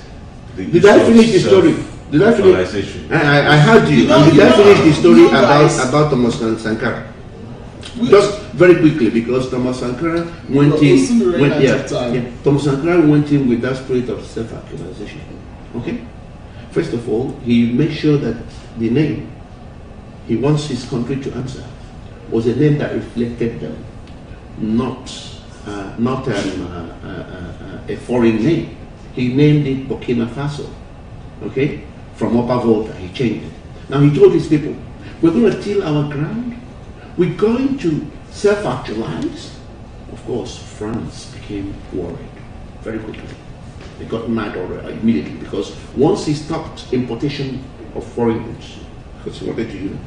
Did I finish the story? Did I finish? I heard you. Did I finish the story about Thomas Sankara? Just very quickly, because Thomas Sankara went in. Thomas Sankara went in with that spirit of self-actualization. Okay. First of all, he made sure that the name he wants his country to answer was a name that reflected them, not a foreign name. He named it Burkina Faso. Okay. From Upper Volta, he changed it. Now he told his people, we're going to till our ground. We're going to self-actualize. Of course, France became worried very quickly. They got mad immediately because once he stopped importation of foreign goods, because he wanted to,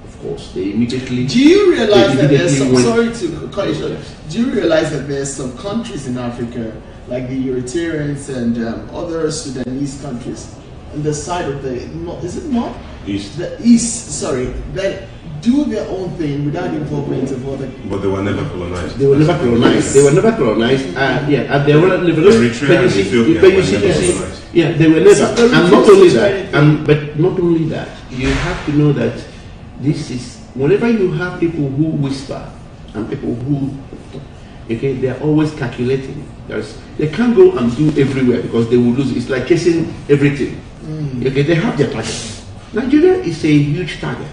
of course, they immediately. Do you realize that there's some? Sorry to cut you short. Do you realize that there's some countries in Africa, like the Eritreans and other Sudanese countries, on the side of the is it not east? The east, sorry, that do their own thing without involvement of other. But they were never colonized. They were never colonized. They were never colonized. Yeah, and they were never. Yeah, they were never. And not only that, but not only that, you have to know that this is whenever you have people who whisper and people who, okay, they are always calculating. They can't go and do everywhere because they will lose. It's like chasing everything. Okay, they have their target. Nigeria is a huge target,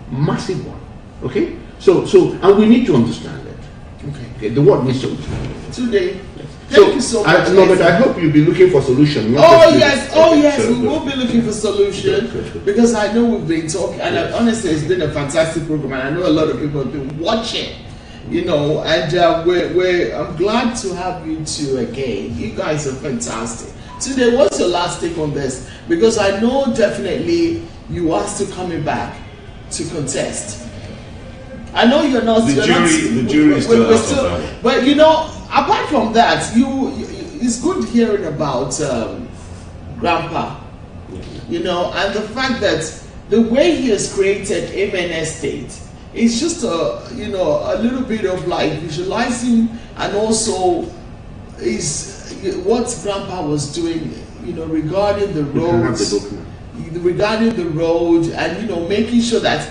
massive one. Okay, so and we need to understand that. Okay, the world needs to understand that. Today. Thank you so much. But I hope you'll be looking for solution. Oh yes, we will be looking for solution because I know we've been talking, and honestly, it's been a fantastic program, and I know a lot of people have been watching. You know, and I'm glad to have you two again. You guys are fantastic. Today, what's your last take on this? Because I know definitely you are still coming back to contest. I know you're not. The jury is still out of that one. But you know, apart from that, it's good hearing about Grandpa. You know, and the fact that the way he has created Amen Estate is just a little bit of like visualizing, and also is what Grandpa was doing, you know, regarding the roads, and making sure that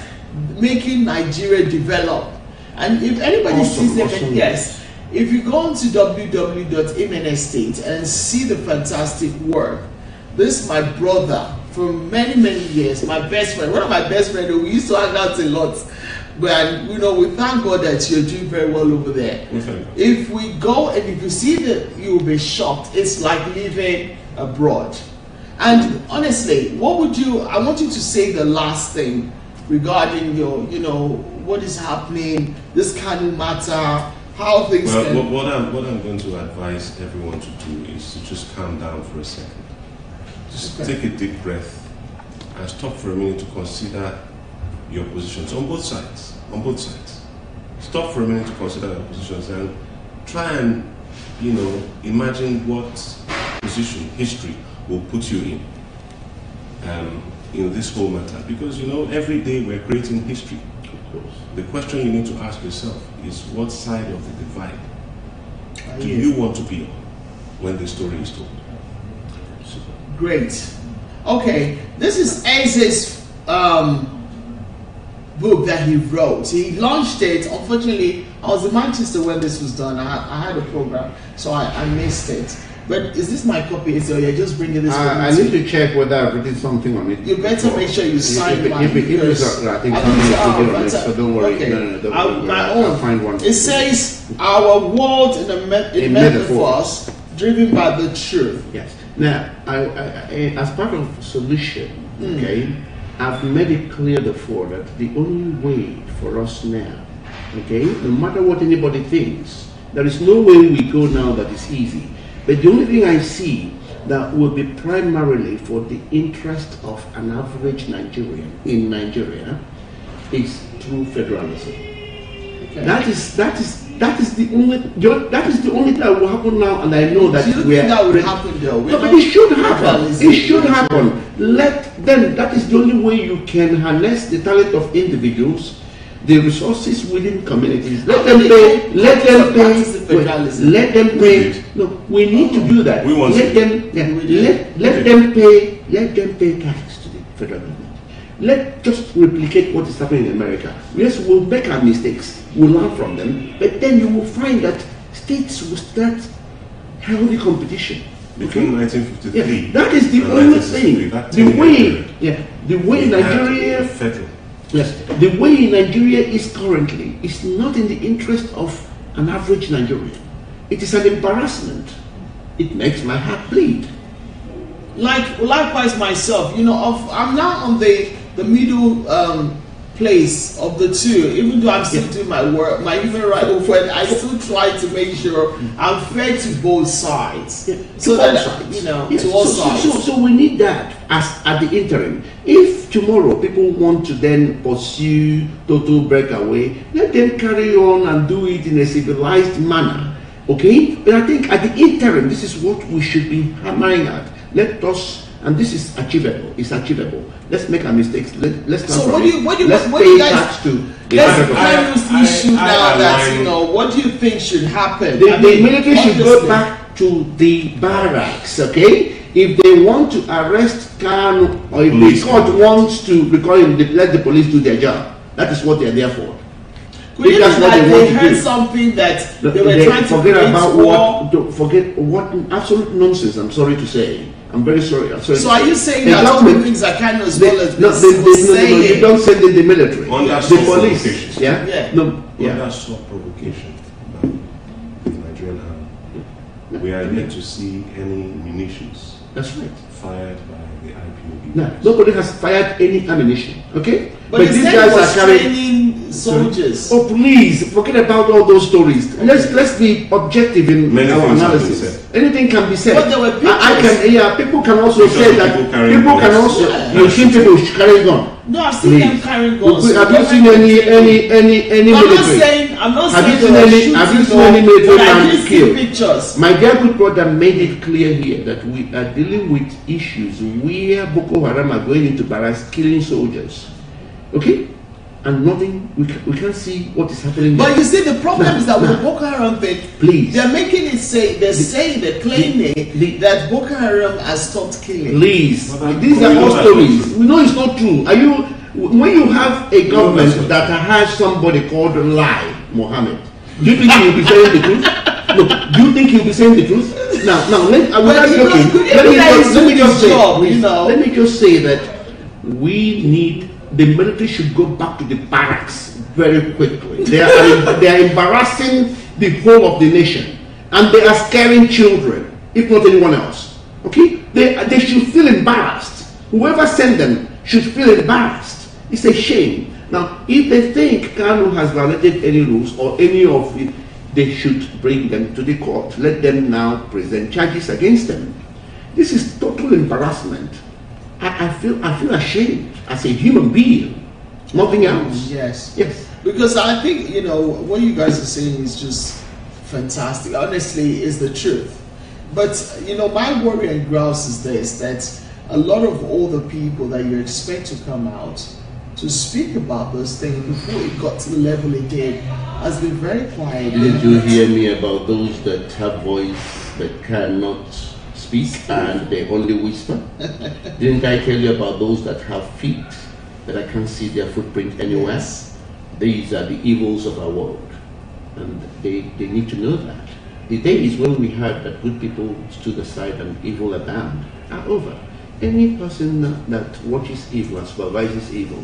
making Nigeria develop. And if anybody sees them, yes, if you go on to www.amenestate and see the fantastic work, this is my brother for many years, my best friend, one of my best friends. We used to hang out a lot, but we thank God that you're doing very well over there. If we go and if you see that, you'll be shocked. It's like living abroad. And honestly, I want you to say the last thing regarding your, what is happening, this Kanu matter, how things can... What I'm going to advise everyone to do is to just calm down for a second. Just take a deep breath and stop for a minute to consider your positions on both sides. Stop for a minute to consider your positions and try and, imagine what position history will put you in this whole matter. Because, every day we're creating history. Of course. The question you need to ask yourself is, what side of the divide do you want to be on when the story is told? Great. Okay, this is Eze's book that he wrote. He launched it. Unfortunately, I was in Manchester when this was done. I had a program, so I missed it. But is this my copy? So you're just bringing this? I need to check whether I've written something on it. You better make sure you sign mine. I think something on it, so don't worry. Okay. No, my own. I'll find one. It says, "Our world in metaphors, driven by the truth." Yes. Now, as part of solution, okay, I've made it clear before that the only way for us now, okay, no matter what anybody thinks, there is no way we go now that is easy. But the only thing I see that will be primarily for the interest of an average Nigerian in Nigeria is through federalism. Okay. That is the only thing that will happen now, and I know that that would happen though. No, but it should happen. It should happen. That is the only way you can harness the talent of individuals, the resources within communities. Let them pay. No, we need to do that. Let them pay tax to the federal government. Let's just replicate what is happening in America. Yes, we'll make our mistakes, we'll learn from them, but then you will find that states will start healthy competition. Between 1953, that is the only thing. The way Nigeria, the way Nigeria is currently is not in the interest of an average Nigerian. It is an embarrassment. It makes my heart bleed. Likewise myself, I'm now on the middle place of the two. Even though I'm still doing my work, my human rights offense, I still try to make sure I'm fair to both sides. So that to all sides. So we need that as at the interim. If tomorrow people want to then pursue total breakaway, let them carry on and do it in a civilized manner. Okay? But I think at the interim, this is what we should be hammering at. Let us, and this is achievable. It's achievable. Let's make our mistakes. Let's not. So what do you tax to the issue now that what do you think should happen? The military should go back to the barracks. Okay, if they want to arrest Kanu, or if the court wants to recall him, let the police do their job. That is what they are there for. Because they heard something that they were trying to forget about forget what absolute nonsense. I'm sorry to say. I'm very sorry. So are you saying that all the things are kind of as well as no, you don't send in the military. The police. Under soft provocation, the Nigerian army, we are yet to see any munitions. That's right. Fired by the IPOB. No, nobody has fired any ammunition. Okay. But these guys are training soldiers. Oh please, forget about all those stories. Let's be objective in our analysis. Anything can be said. But there were pictures. People can also say that people can also you've seen people carrying gun. No, I've seen them carrying guns. Have you seen any military? I'm not have saying have you seen any military man killed? Pictures. My dear good brother made it clear here that we are dealing with issues where Boko Haram are going into barracks killing soldiers. Okay? And nothing, we can't see what is happening there. But you see, the problem is that with the Boko Haram thing, they're making it say, they're claiming that Boko Haram has stopped killing. Please, these are all stories. We know it's not true. When you have a government that has somebody called Lai Mohammed, do you think he will be saying the truth? No, do you think he will be saying the truth? Let me just say that we need, the military should go back to the barracks very quickly. They are embarrassing the whole of the nation, and they are scaring children, if not anyone else. Okay, they should feel embarrassed. Whoever sent them should feel embarrassed. It's a shame. Now, if they think Kanu has violated any rules or any of it, they should bring them to the court. Let them now present charges against them. This is total embarrassment. I feel ashamed as a human being. Nothing else. Yes. Yes. Because I think, you know, what you guys are saying is just fantastic. Honestly, is the truth. But, you know, my worry and grouse is this, that a lot of all the people that you expect to come out to speak about those things before it got to the level it did has been very quiet. Didn't you hear me about those that have voice that cannot speak and they only whisper? Didn't I tell you about those that have feet that I can't see their footprint anywhere? Yes. These are the evils of our world, and they need to know that. The days when we heard that good people stood aside and evil abound are over. Any person that watches evil and supervises evil,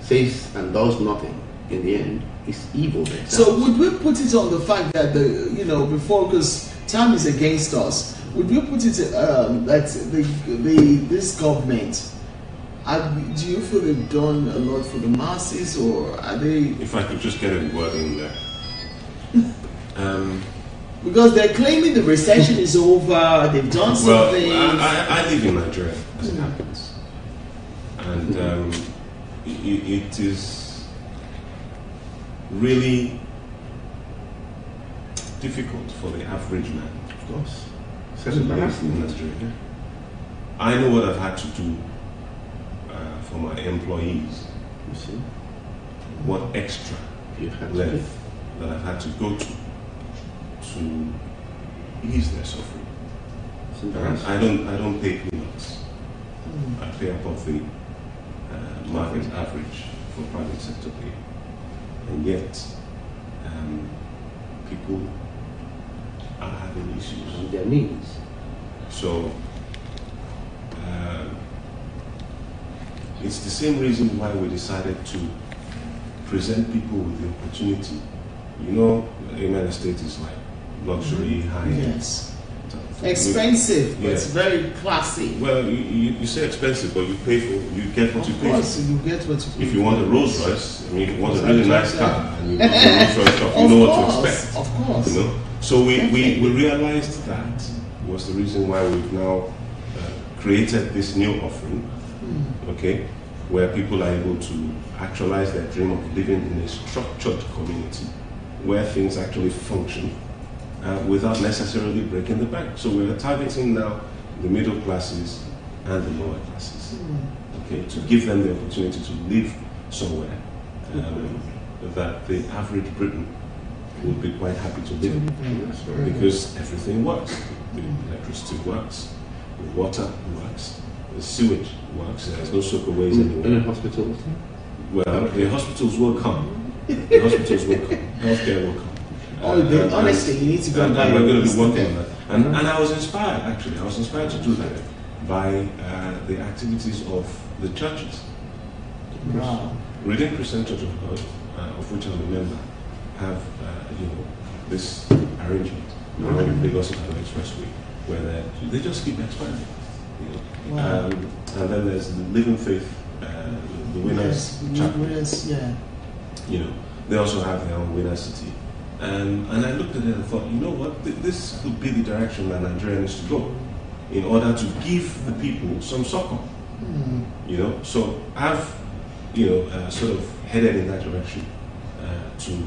says and does nothing, in the end, is evil themselves. So would we put it on the fact that before, because time is against us, would we put it that this government, do you feel they've done a lot for the masses, or are they? If I could just get a word in there. Because they're claiming the recession is over, they've done something. Well, I live in Nigeria, as it happens. And it is really difficult for the average man. Of course. To live in Nigeria. I know what I've had to do for my employees. You see? What extra length that I've had to go to ease their suffering. I don't pay peanuts. I pay above the market average for private sector pay, and yet people are having issues on their needs. So it's the same reason why we decided to present people with the opportunity. You know, Amen Estate is like luxury, high-end. Yes. Expensive, but it's very classy. Well, you say expensive, but you pay for, you get what you pay for. Of course, you get what you pay for. If you want a Rolls Royce, I mean, if you want a really nice car, and you want stuff, you know what to expect. Of course. You know? So we realized that was the reason why we've now created this new offering, okay, where people are able to actualize their dream of living in a structured community where things actually function without necessarily breaking the bank. So we're targeting now the middle classes and the lower classes, okay, to give them the opportunity to live somewhere that the average Briton would be quite happy to live in, because everything works. The electricity works, the water works, the sewage works. There's no soakaways anywhere. In the hospitals? Well, the hospitals will come. The hospitals will come. Healthcare will come. Honestly, you need to go. And we're going to be working on that. And I was inspired, actually. I was inspired to do that by the activities of the churches. Wow. Redeemed Christian Church of God, of which I'm a member, have this arrangement around Lagos Ibadan Expressway, where they just keep expanding. Wow. And then there's the Living Faith, the winners chapter. Winners, yeah. You know, they also have their own winner city. And I looked at it and thought, you know what, this could be the direction that Nigeria needs to go in order to give the people some succor. You know, so I've, you know, sort of headed in that direction to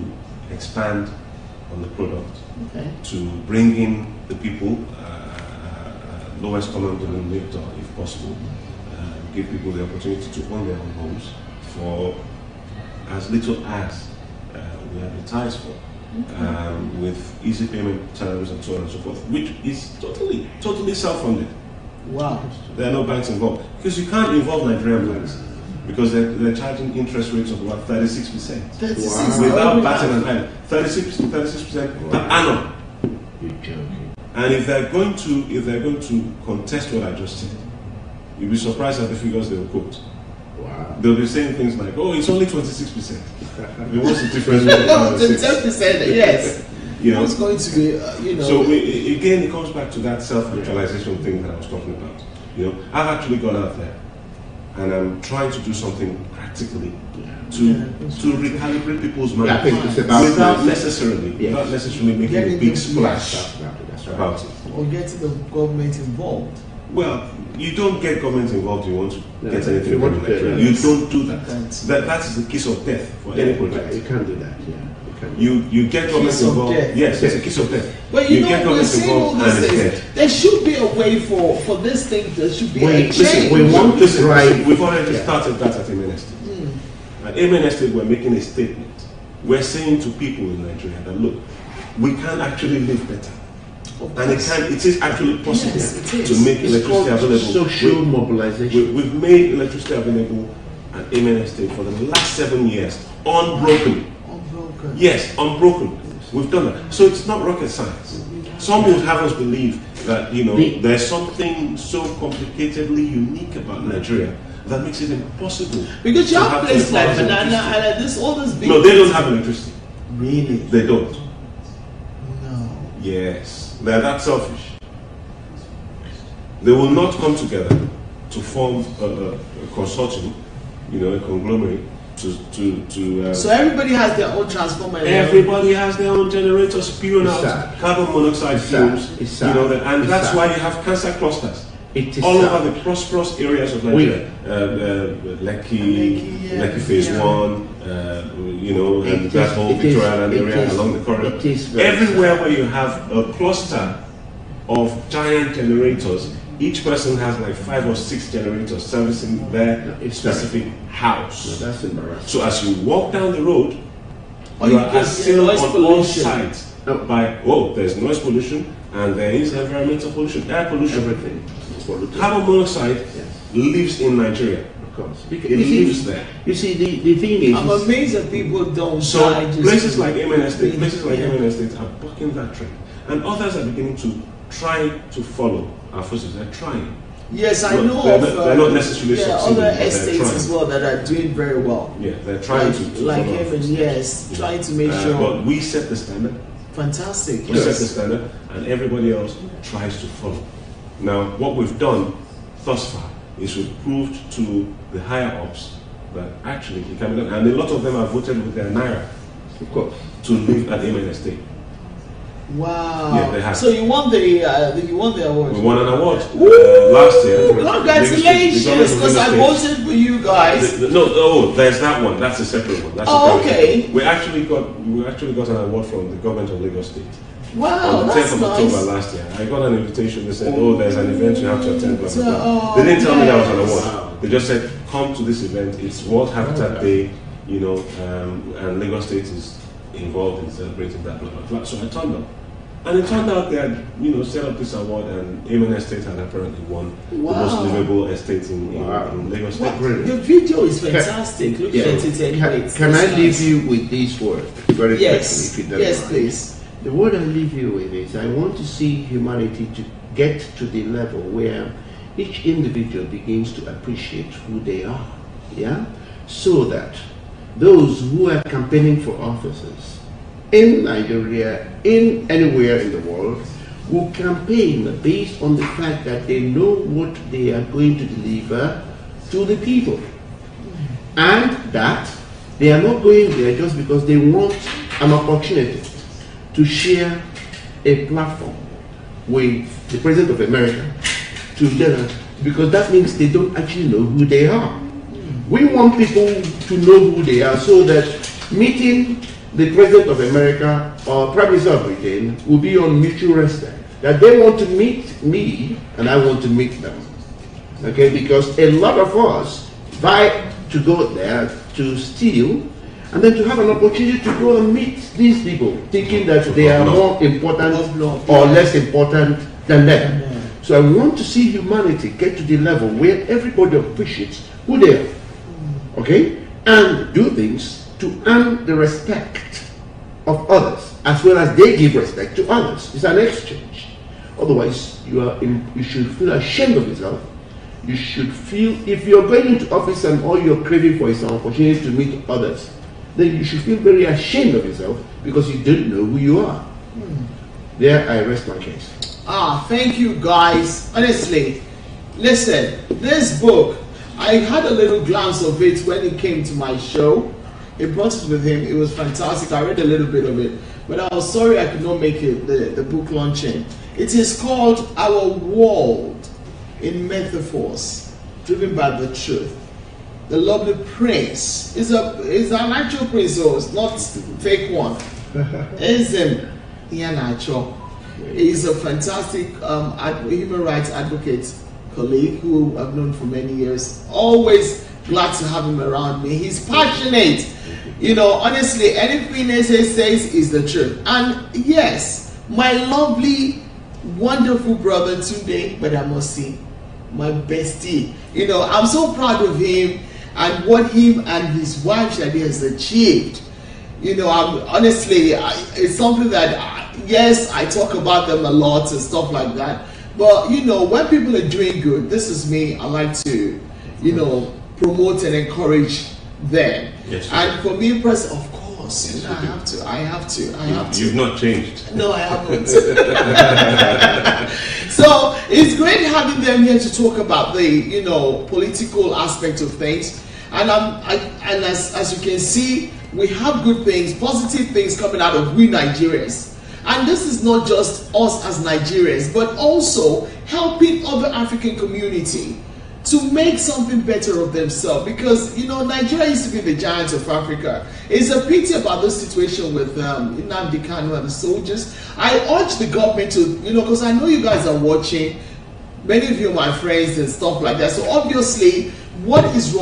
expand on the product, to bring in the people, lowest common denominator if possible, give people the opportunity to own their own homes for as little as we advertise for, with easy payment terms and so on and so forth, which is totally self-funded. Wow. There are no banks involved, because you can't involve Nigerian banks, because they're charging interest rates of about 36%. 36%. Without batting an eye. 36% per annum. You're joking. And if they're going to contest what I just said, you'll be surprised at the figures they'll quote. Wow. They'll be saying things like, "Oh, it's only 26%." I mean, what's the difference? 10%, yes. You know, it's going to be, you know. So again, it comes back to that self-actualization thing that I was talking about. You know, I've actually gone out there, and I'm trying to do something practically to recalibrate people's minds without necessarily making a big splash about it, or getting the government involved. Well, you don't get government involved. You want to get anything from Nigeria. You don't do that. That is the kiss of death for any project. You can't do that. Yeah. You get government involved. Yes, it's a kiss of death. But you know, we're seeing all these things. There should be a way for this thing. There should be a change. We want to drive. We've already started that at Amen Estate. At Amen Estate, we're making a statement. We're saying to people in Nigeria that look, we can actually live better. And it is actually possible to make electricity available. Social mobilization. We've made electricity available at Amen Estate for the last 7 years, unbroken. Yes, unbroken. We've done that. So it's not rocket science. Some would have us believe that, you know, there's something so complicatedly unique about Nigeria that makes it impossible. Because you have places like Banana Island, all this big. No, they don't have electricity. Really? They don't. No. Yes, they're that selfish. They will not come together to form a consortium, you know, a conglomerate. So everybody has their own transformer. Everybody has their own generator spewing out carbon monoxide fumes. You know, and that's why you have cancer clusters all over the prosperous areas of Nigeria. Lekki Phase 1, you know, and that whole Victoria Island area along the corridor. Everywhere where you have a cluster of giant generators, each person has like 5 or 6 generators servicing their specific house. No, that's embarrassing. So as you walk down the road, you are assailed on all sides by, there's noise pollution and there is environmental pollution, air pollution, everything. Carbon monoxide lives in Nigeria. Of course. It lives there. You see, the thing is, I'm amazed that people don't. So places like Amen Estate, are bucking that trend, and others are beginning to try to follow our footsteps. They're trying. Yes, I know. They're not necessarily succeeding. Other estates as well that are doing very well. Yeah, they're trying to like Amen, trying to make sure. But we set the standard. Fantastic. We set the standard, and everybody else tries to follow. Now, what we've done thus far is we've proved to the higher ups that actually it can be done, and a lot of them have voted with their naira, of course, to live at Amen Estate. Wow! Yeah, they have. So you won the award. We won an award last year. Congratulations! Because I voted for you guys. There's that one. That's a separate one. That's okay. We actually got an award from the government of Lagos State. Wow, on the 10th of October last year. I got an invitation. They said, there's an event you have to attend. Blah, blah, blah. They didn't tell me that was an award. They just said, come to this event. It's World Habitat Day, you know, and Lagos State is involved in celebrating that, blah, blah, blah. So I turned up. And it turned out they had, you know, set up this award, and Amen Estate had apparently won the most livable estate in Lagos State. The video is fantastic. Look at it anyway. Can I leave you with these words very quickly? Yes, please. The word I leave you with is, I want to see humanity to get to the level where each individual begins to appreciate who they are, so that those who are campaigning for offices in Nigeria, in anywhere in the world, will campaign based on the fact that they know what they are going to deliver to the people. And that they are not going there just because they want an opportunity to share a platform with the President of America together, because that means they don't actually know who they are. We want people to know who they are so that meeting the President of America or Prime Minister of Britain will be on mutual respect. That they want to meet me and I want to meet them. Okay, because a lot of us vie to go there to steal and then to have an opportunity to go and meet these people, thinking that they are more important or less important than them. So I want to see humanity get to the level where everybody appreciates who they are, okay, and do things to earn the respect of others, as well as they give respect to others. It's an exchange. Otherwise, you should feel ashamed of yourself. You should feel, if you're going into office and all you're craving for is an opportunity to meet others, then you should feel very ashamed of yourself because you don't know who you are. There, I rest my case. Thank you, guys. Honestly, listen, this book, I had a little glance of it when it came to my show. He brought it with him. It was fantastic. I read a little bit of it, but I was sorry I could not make it, the book launching. It is called Our World in Metaphors, Driven by the Truth. The lovely prince is an actual prince, so it's not fake one. EZEM IHEANACHO. He's a fantastic human rights advocate colleague who I've known for many years. Always glad to have him around me. He's passionate. You know, honestly, anything he says is the truth. And yes, my lovely, wonderful brother today, BADAMOSI, my bestie. You know, I'm so proud of him and what him and his wife Shadi has achieved. You know, honestly, it's something that, yes, I talk about them a lot and stuff like that. But, you know, when people are doing good, this is me, I like to, you know, promote and encourage them. Yes, and for me, of course, yes, you know, I have to. You've not changed. No, I haven't. So it's great having them here to talk about the, you know, political aspect of things. And as you can see, we have good things, positive things coming out of we Nigerians. And this is not just us as Nigerians, but also helping other African community to make something better of themselves. Because, you know, Nigeria used to be the giant of Africa. It's a pity about this situation with Nnami Kanu and the soldiers. I urge the government to, you know, because I know you guys are watching, many of you are my friends and stuff like that. So obviously, what is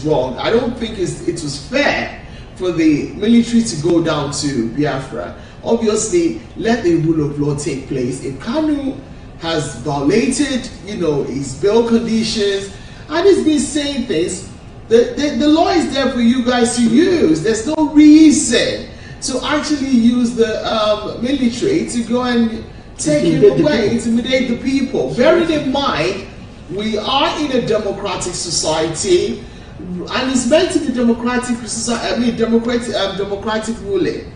wrong. I don't think it was fair for the military to go down to Biafra. Obviously, let the rule of law take place. If Kanu has violated, you know, his bail conditions and he's been saying things, the law is there for you guys to use. There's no reason to actually use the military to go and take him away, intimidate the people. Bearing in mind, we are in a democratic society, and it's meant to be democratic society. I mean, democratic ruling.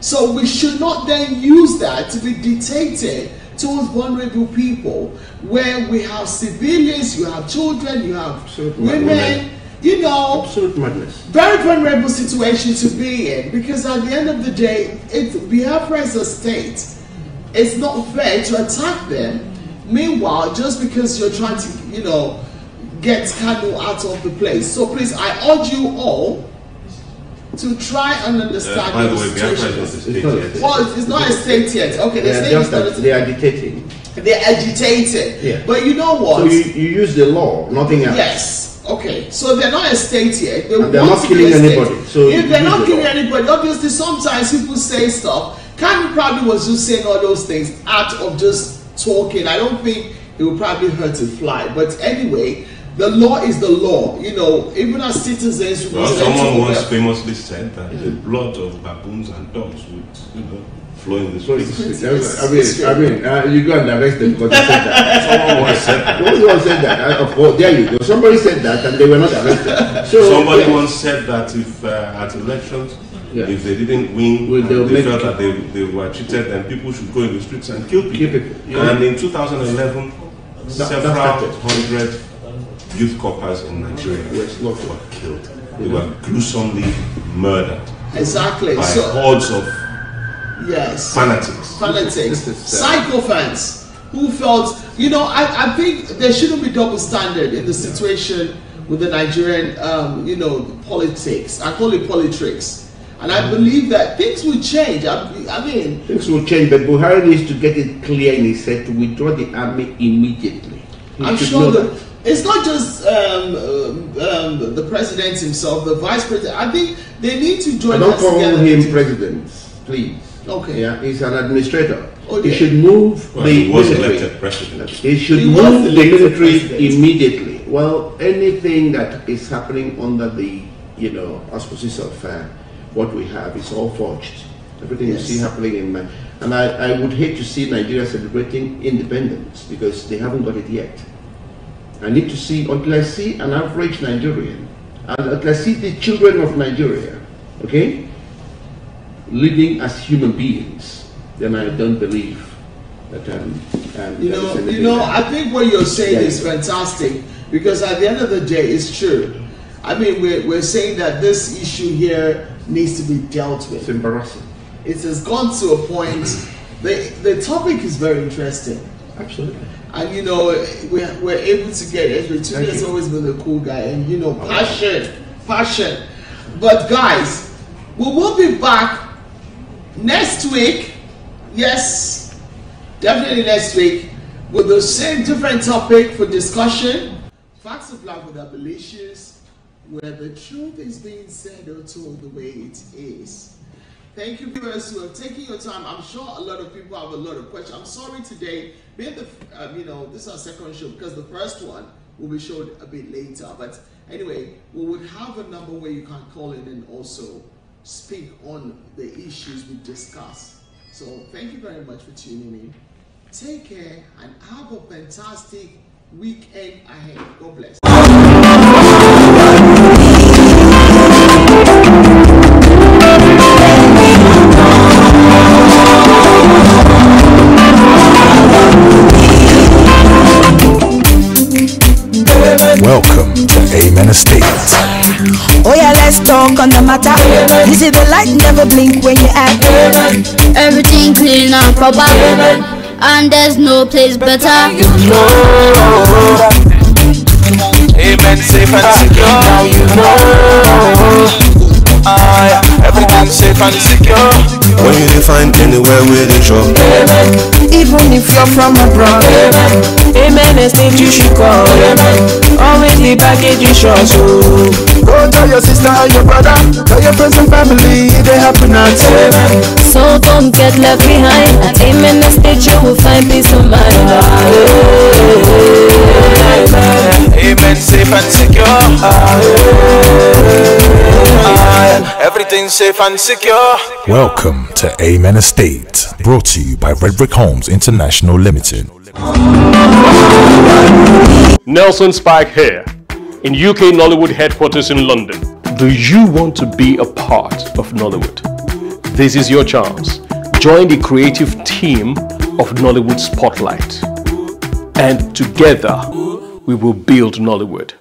So we should not then use that to be dictated towards vulnerable people, where we have civilians, you have children, you have women, you know, absolute madness. Very vulnerable situation to be in, because at the end of the day, Biafra is a state. It's not fair to attack them. Meanwhile, just because you're trying to, you know, get Kanu out of the place. So please, I urge you all to try and understand by the way, Biafra is not a state yet. Well, it's not a state yet. Okay, they are agitating. They're agitated. Yeah. But you know what? So you use the law, nothing else. Yes. Okay. So they're not a state yet. They're not killing anybody. So if they're not killing anybody, obviously sometimes people say stuff. Kanu probably was just saying all those things out of just talking. I don't think it would probably hurt a fly. But anyway, the law is the law. You know, even as citizens. Well, someone once famously said that the blood of baboons and dogs would, you know, flow in the streets. I mean, you go and arrest them because they said that. Someone once said that. Someone said that. Of course, there you go. Somebody said that and they were not arrested. So somebody once said that if at elections, if they didn't win, they felt that they were cheated, then people should go in the streets and kill people. And in 2011, several hundred youth corpers in Nigeria were killed. They were gruesomely murdered. Exactly. By hordes of fanatics. Psychophants who felt, you know, I think there shouldn't be double standard in the situation with the Nigerian, you know, politics. I call it politics. And I believe that things will change. I mean... Things will change, but Buhari needs to get it clear, and he said to withdraw the army immediately. I'm sure that it's not just the president himself, the vice president. I think they need to join us together. Don't call him president, please. Okay. Yeah, he's an administrator. Okay. He should move he was military. elected president. He should move the military immediately. Well, anything that is happening under the, you know, auspices of what we have is all forged. Everything you see happening in and I would hate to see Nigeria celebrating independence because they haven't got it yet. I need to see, until I see an average Nigerian, and until I see the children of Nigeria, okay, living as human beings, then I don't believe that you know, I think what you're saying is fantastic, because at the end of the day, it's true. I mean, we're saying that this issue here needs to be dealt with. It's embarrassing. It has gone to a point. The topic is very interesting. Absolutely. And you know, we're able to get it. Tunde has always been a cool guy, and you know, passion. But guys, we will be back next week. Yes, definitely next week with the same different topic for discussion. Facts of life with ABBILICIOUS, where the truth is being said or told the way it is. Thank you, viewers, who have taken your time. I'm sure a lot of people have a lot of questions. I'm sorry today, being the you know, this is our second show because the first one will be showed a bit later. But anyway, we would have a number where you can call in and also speak on the issues we discuss. So thank you very much for tuning in. Take care and have a fantastic weekend ahead. God bless. Welcome to Amen Estate. Oh yeah, let's talk on the matter. You see the light never blink when you act. Everything clean and proper, and there's no place better. Amen, safe and secure. Now you know. Everything safe and secure. When you find anywhere with a shop, Even if you're from abroad, Amen, estate you should call. Always the package you sure. So go tell your sister and your brother, tell your friends and family, they happen at So don't get left behind. At Amen estate you will find peace of mind. Amen, safe and secure. Everything safe and secure. Welcome to Amen Estate, brought to you by Red Brick Homes International Limited. Nelson Spike here, in UK Nollywood headquarters in London. Do you want to be a part of Nollywood? This is your chance. Join the creative team of Nollywood Spotlight, and together we will build Nollywood.